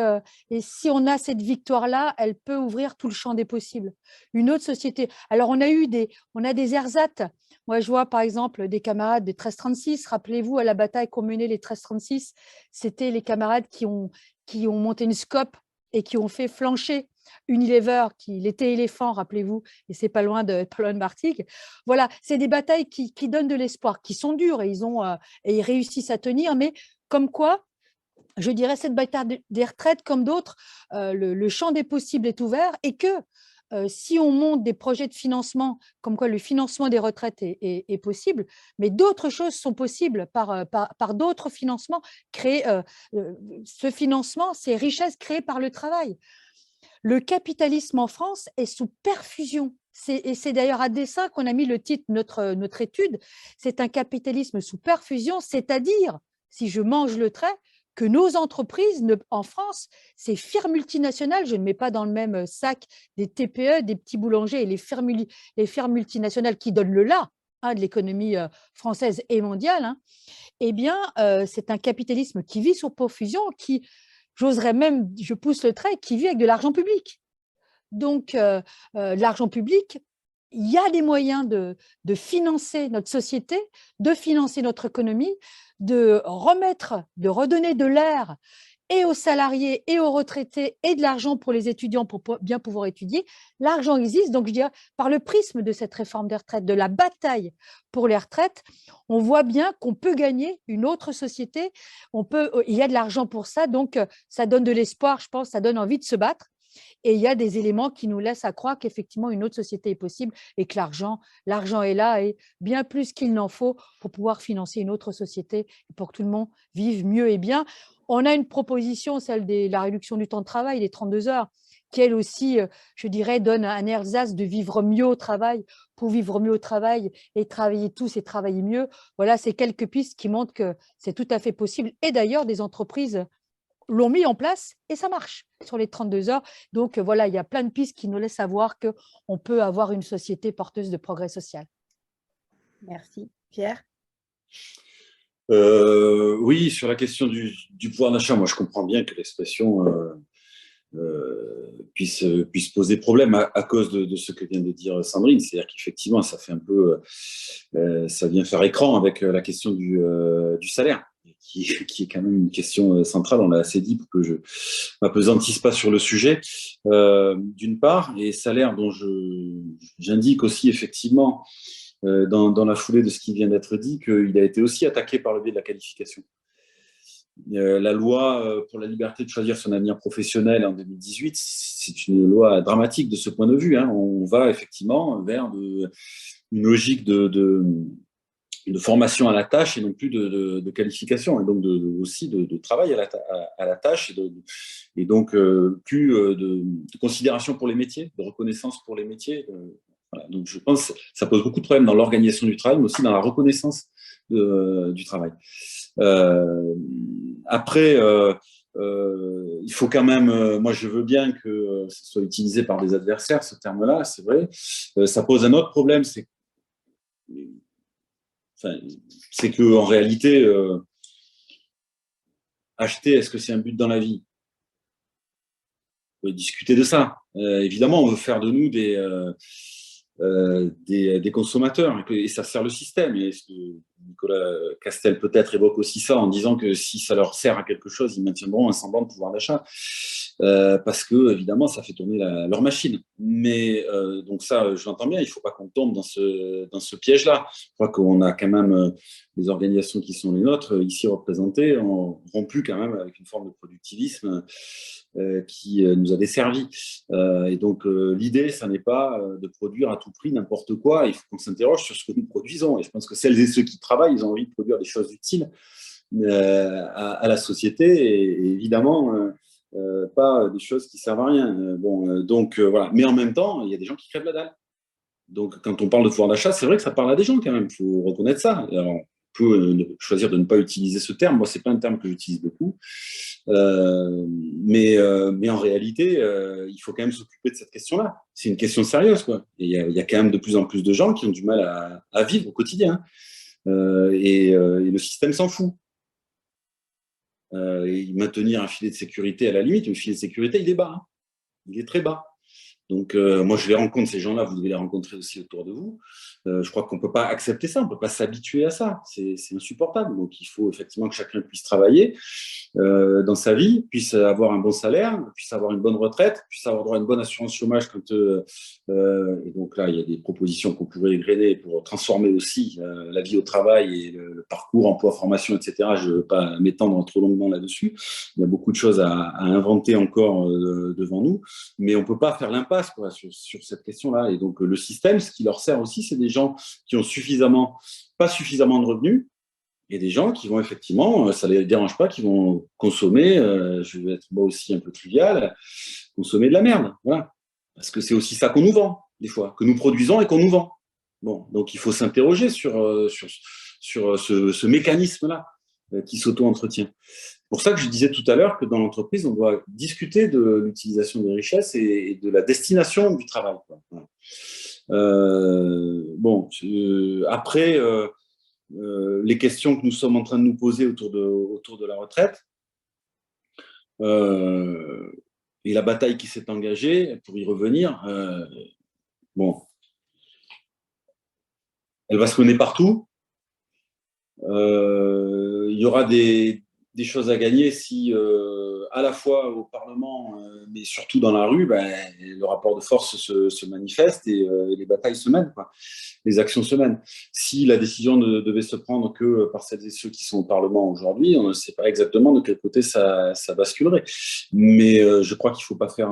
on a cette victoire-là, elle peut ouvrir tout le champ des possibles. Une autre société. Alors, on a des ersatz. Moi, je vois par exemple des camarades des 1336. Rappelez-vous, à la bataille qu'ont menée les 1336, c'était les camarades qui ont monté une SCOP et qui ont fait flancher Unilever, qui était éléphant, rappelez-vous, et c'est pas loin de Martigues. Voilà, c'est des batailles qui donnent de l'espoir, qui sont dures et ils réussissent à tenir, mais comme quoi, je dirais, cette bataille des retraites, comme d'autres, le champ des possibles est ouvert et que si on monte des projets de financement, comme quoi le financement des retraites est possible, mais d'autres choses sont possibles par d'autres financements. Ce financement, ces richesses créées par le travail. Le capitalisme en France est sous perfusion. Et c'est d'ailleurs à dessein qu'on a mis le titre de notre étude. C'est un capitalisme sous perfusion, c'est-à-dire, si je mange le trait, que nos entreprises en France, ces firmes multinationales, je ne mets pas dans le même sac des TPE, des petits boulangers et les firmes multinationales qui donnent le là de l'économie française et mondiale, eh bien, c'est un capitalisme qui vit sous perfusion, j'oserais même, je pousse le trait, qui vit avec de l'argent public. Donc, l'argent public, il y a des moyens de financer notre société, de financer notre économie, de redonner de l'air et aux salariés et aux retraités et de l'argent pour les étudiants pour bien pouvoir étudier. L'argent existe, donc je dirais, par le prisme de cette réforme des retraites, de la bataille pour les retraites, on voit bien qu'on peut gagner une autre société, il y a de l'argent pour ça, donc ça donne de l'espoir, je pense, ça donne envie de se battre. Et il y a des éléments qui nous laissent à croire qu'effectivement une autre société est possible et que l'argent est là et bien plus qu'il n'en faut pour pouvoir financer une autre société pour que tout le monde vive mieux et bien. On a une proposition, celle de la réduction du temps de travail, les 32 heures, qui elle aussi, je dirais, donne un ersatz de vivre mieux au travail, pour vivre mieux au travail et travailler tous et travailler mieux. Voilà, c'est quelques pistes qui montrent que c'est tout à fait possible. Et d'ailleurs, des entreprises l'ont mis en place et ça marche sur les 32 heures. Donc voilà, il y a plein de pistes qui nous laissent savoir qu'on peut avoir une société porteuse de progrès social. Merci. Pierre? Oui, sur la question du pouvoir d'achat, moi je comprends bien que l'expression puisse poser problème à cause de ce que vient de dire Sandrine. C'est-à-dire qu'effectivement, ça fait un peu, ça vient faire écran avec la question du salaire, qui est quand même une question centrale. On l'a assez dit pour que je m'apesantisse pas sur le sujet. D'une part, et salaire dont j'indique aussi effectivement dans la foulée de ce qui vient d'être dit, qu'il a été aussi attaqué par le biais de la qualification. La loi pour la liberté de choisir son avenir professionnel en 2018, c'est une loi dramatique de ce point de vue. On va effectivement vers une logique de formation à la tâche et non plus de qualification, et donc aussi de travail à la tâche, et donc plus de considération pour les métiers, de reconnaissance pour les métiers. Voilà. Donc je pense que ça pose beaucoup de problèmes dans l'organisation du travail, mais aussi dans la reconnaissance du travail. Après, il faut quand même, moi je veux bien que ce soit utilisé par des adversaires, ce terme-là, c'est vrai. Ça pose un autre problème, c'est qu'en réalité, acheter, est-ce que c'est un but dans la vie? On peut discuter de ça. Évidemment, on veut faire de nous des consommateurs, et ça sert le système. Et Nicolas Castel peut-être évoque aussi ça en disant que si ça leur sert à quelque chose, ils maintiendront un semblant de pouvoir d'achat, parce que évidemment ça fait tourner leur machine. Mais donc ça, je l'entends bien, il ne faut pas qu'on tombe dans ce piège-là. Je crois qu'on a quand même les organisations qui sont les nôtres ici représentées ont rompu quand même avec une forme de productivisme qui nous a desservi. Et donc l'idée, ça n'est pas de produire à tout prix n'importe quoi. Il faut qu'on s'interroge sur ce que nous produisons. Et je pense que celles et ceux qui travaillent, ils ont envie de produire des choses utiles à la société, et évidemment pas des choses qui servent à rien. Donc voilà. Mais en même temps, il y a des gens qui crèvent la dalle. Donc, quand on parle de pouvoir d'achat, c'est vrai que ça parle à des gens quand même, il faut reconnaître ça. Alors, on peut choisir de ne pas utiliser ce terme. Moi, ce n'est pas un terme que j'utilise beaucoup. Mais en réalité, il faut quand même s'occuper de cette question-là. C'est une question sérieuse, quoi. Et il y a quand même de plus en plus de gens qui ont du mal à vivre au quotidien. Et le système s'en fout. Et maintenir un filet de sécurité à la limite, le filet de sécurité, il est bas. Hein. Il est très bas. Donc, moi, je les rencontre, ces gens-là, vous devez les rencontrer aussi autour de vous. Je crois qu'on ne peut pas accepter ça, on ne peut pas s'habituer à ça. C'est insupportable. Donc, il faut effectivement que chacun puisse travailler dans sa vie, puisse avoir un bon salaire, puisse avoir une bonne retraite, puisse avoir droit à une bonne assurance chômage. Et donc là, il y a des propositions qu'on pourrait égrener pour transformer aussi la vie au travail et le parcours, emploi, formation, etc. Je ne veux pas m'étendre trop longuement là-dessus. Il y a beaucoup de choses à inventer encore devant nous, mais on ne peut pas faire l'impasse sur cette question-là. Et donc, le système, ce qui leur sert aussi, c'est des gens qui ont pas suffisamment de revenus et des gens qui vont effectivement, ça ne les dérange pas, qui vont consommer, je vais être moi aussi un peu trivial, consommer de la merde. Voilà. Parce que c'est aussi ça qu'on nous vend, des fois, que nous produisons et qu'on nous vend. Bon, donc il faut s'interroger sur ce mécanisme-là qui s'auto-entretient. C'est pour ça que je disais tout à l'heure que dans l'entreprise, on doit discuter de l'utilisation des richesses et de la destination du travail. Voilà. Après, les questions que nous sommes en train de nous poser autour de la retraite et la bataille qui s'est engagée, pour y revenir, elle va se mener partout. Il y aura des choses à gagner si, à la fois au Parlement, mais surtout dans la rue, le rapport de force se manifeste et les batailles se mènent, quoi. Les actions se mènent. Si la décision ne devait se prendre que par celles et ceux qui sont au Parlement aujourd'hui, on ne sait pas exactement de quel côté ça basculerait. Mais je crois qu'il ne faut pas faire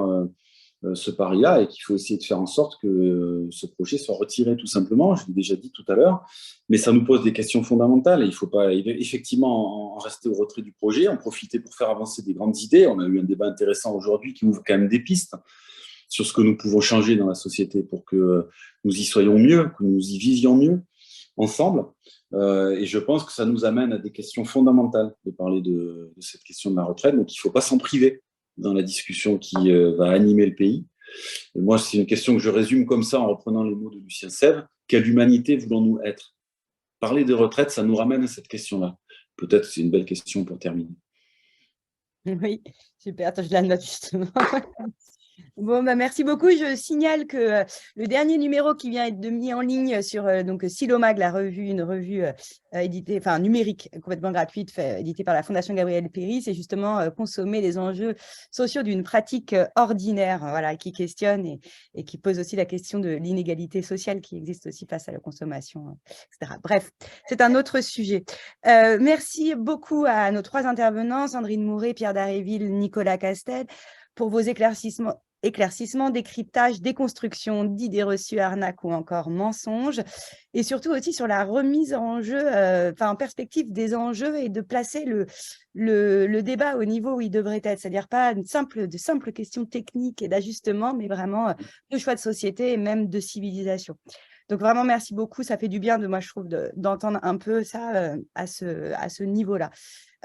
ce pari-là et qu'il faut essayer de faire en sorte que ce projet soit retiré tout simplement, je l'ai déjà dit tout à l'heure, mais ça nous pose des questions fondamentales et il ne faut pas effectivement en rester au retrait du projet, en profiter pour faire avancer des grandes idées. On a eu un débat intéressant aujourd'hui qui ouvre quand même des pistes sur ce que nous pouvons changer dans la société pour que nous y soyons mieux, que nous y vivions mieux ensemble. Et je pense que ça nous amène à des questions fondamentales de parler de cette question de la retraite, donc il ne faut pas s'en priver dans la discussion qui va animer le pays. Et moi, c'est une question que je résume comme ça en reprenant les mots de Lucien Sèvres. Quelle humanité voulons-nous être? Parler de retraite, ça nous ramène à cette question-là. Peut-être c'est une belle question pour terminer. Oui, super. Attends, je la note justement. Bon, merci beaucoup. Je signale que le dernier numéro qui vient d'être mis en ligne sur donc Silomag, une revue éditée, enfin numérique, complètement gratuite, éditée par la Fondation Gabriel Péri, c'est justement consommer les enjeux sociaux d'une pratique ordinaire, voilà, qui questionne et qui pose aussi la question de l'inégalité sociale qui existe aussi face à la consommation, etc. Bref, c'est un autre sujet. Merci beaucoup à nos trois intervenants, Sandrine Mouret, Pierre Daréville, Nicolas Castel, pour vos éclaircissements, décryptage, déconstruction d'idées reçues, arnaques ou encore mensonges, et surtout aussi sur la remise en jeu, en perspective des enjeux et de placer le débat au niveau où il devrait être, c'est-à-dire pas de simples questions techniques et d'ajustement, mais vraiment de choix de société et même de civilisation. Donc vraiment, merci beaucoup. Ça fait du bien, moi, je trouve, d'entendre un peu ça à ce niveau-là.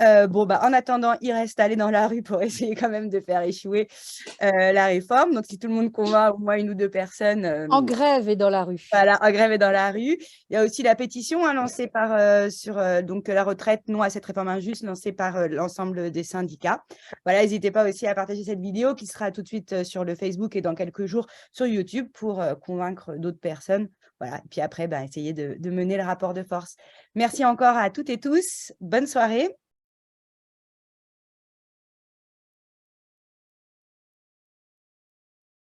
En attendant, il reste à aller dans la rue pour essayer quand même de faire échouer la réforme. Donc, si tout le monde convainc au moins une ou deux personnes… en grève et dans la rue. Voilà, en grève et dans la rue. Il y a aussi la pétition lancée sur la retraite non à cette réforme injuste, lancée par l'ensemble des syndicats. Voilà, n'hésitez pas aussi à partager cette vidéo qui sera tout de suite sur le Facebook et dans quelques jours sur YouTube pour convaincre d'autres personnes. Voilà, et puis après, essayez de mener le rapport de force. Merci encore à toutes et tous. Bonne soirée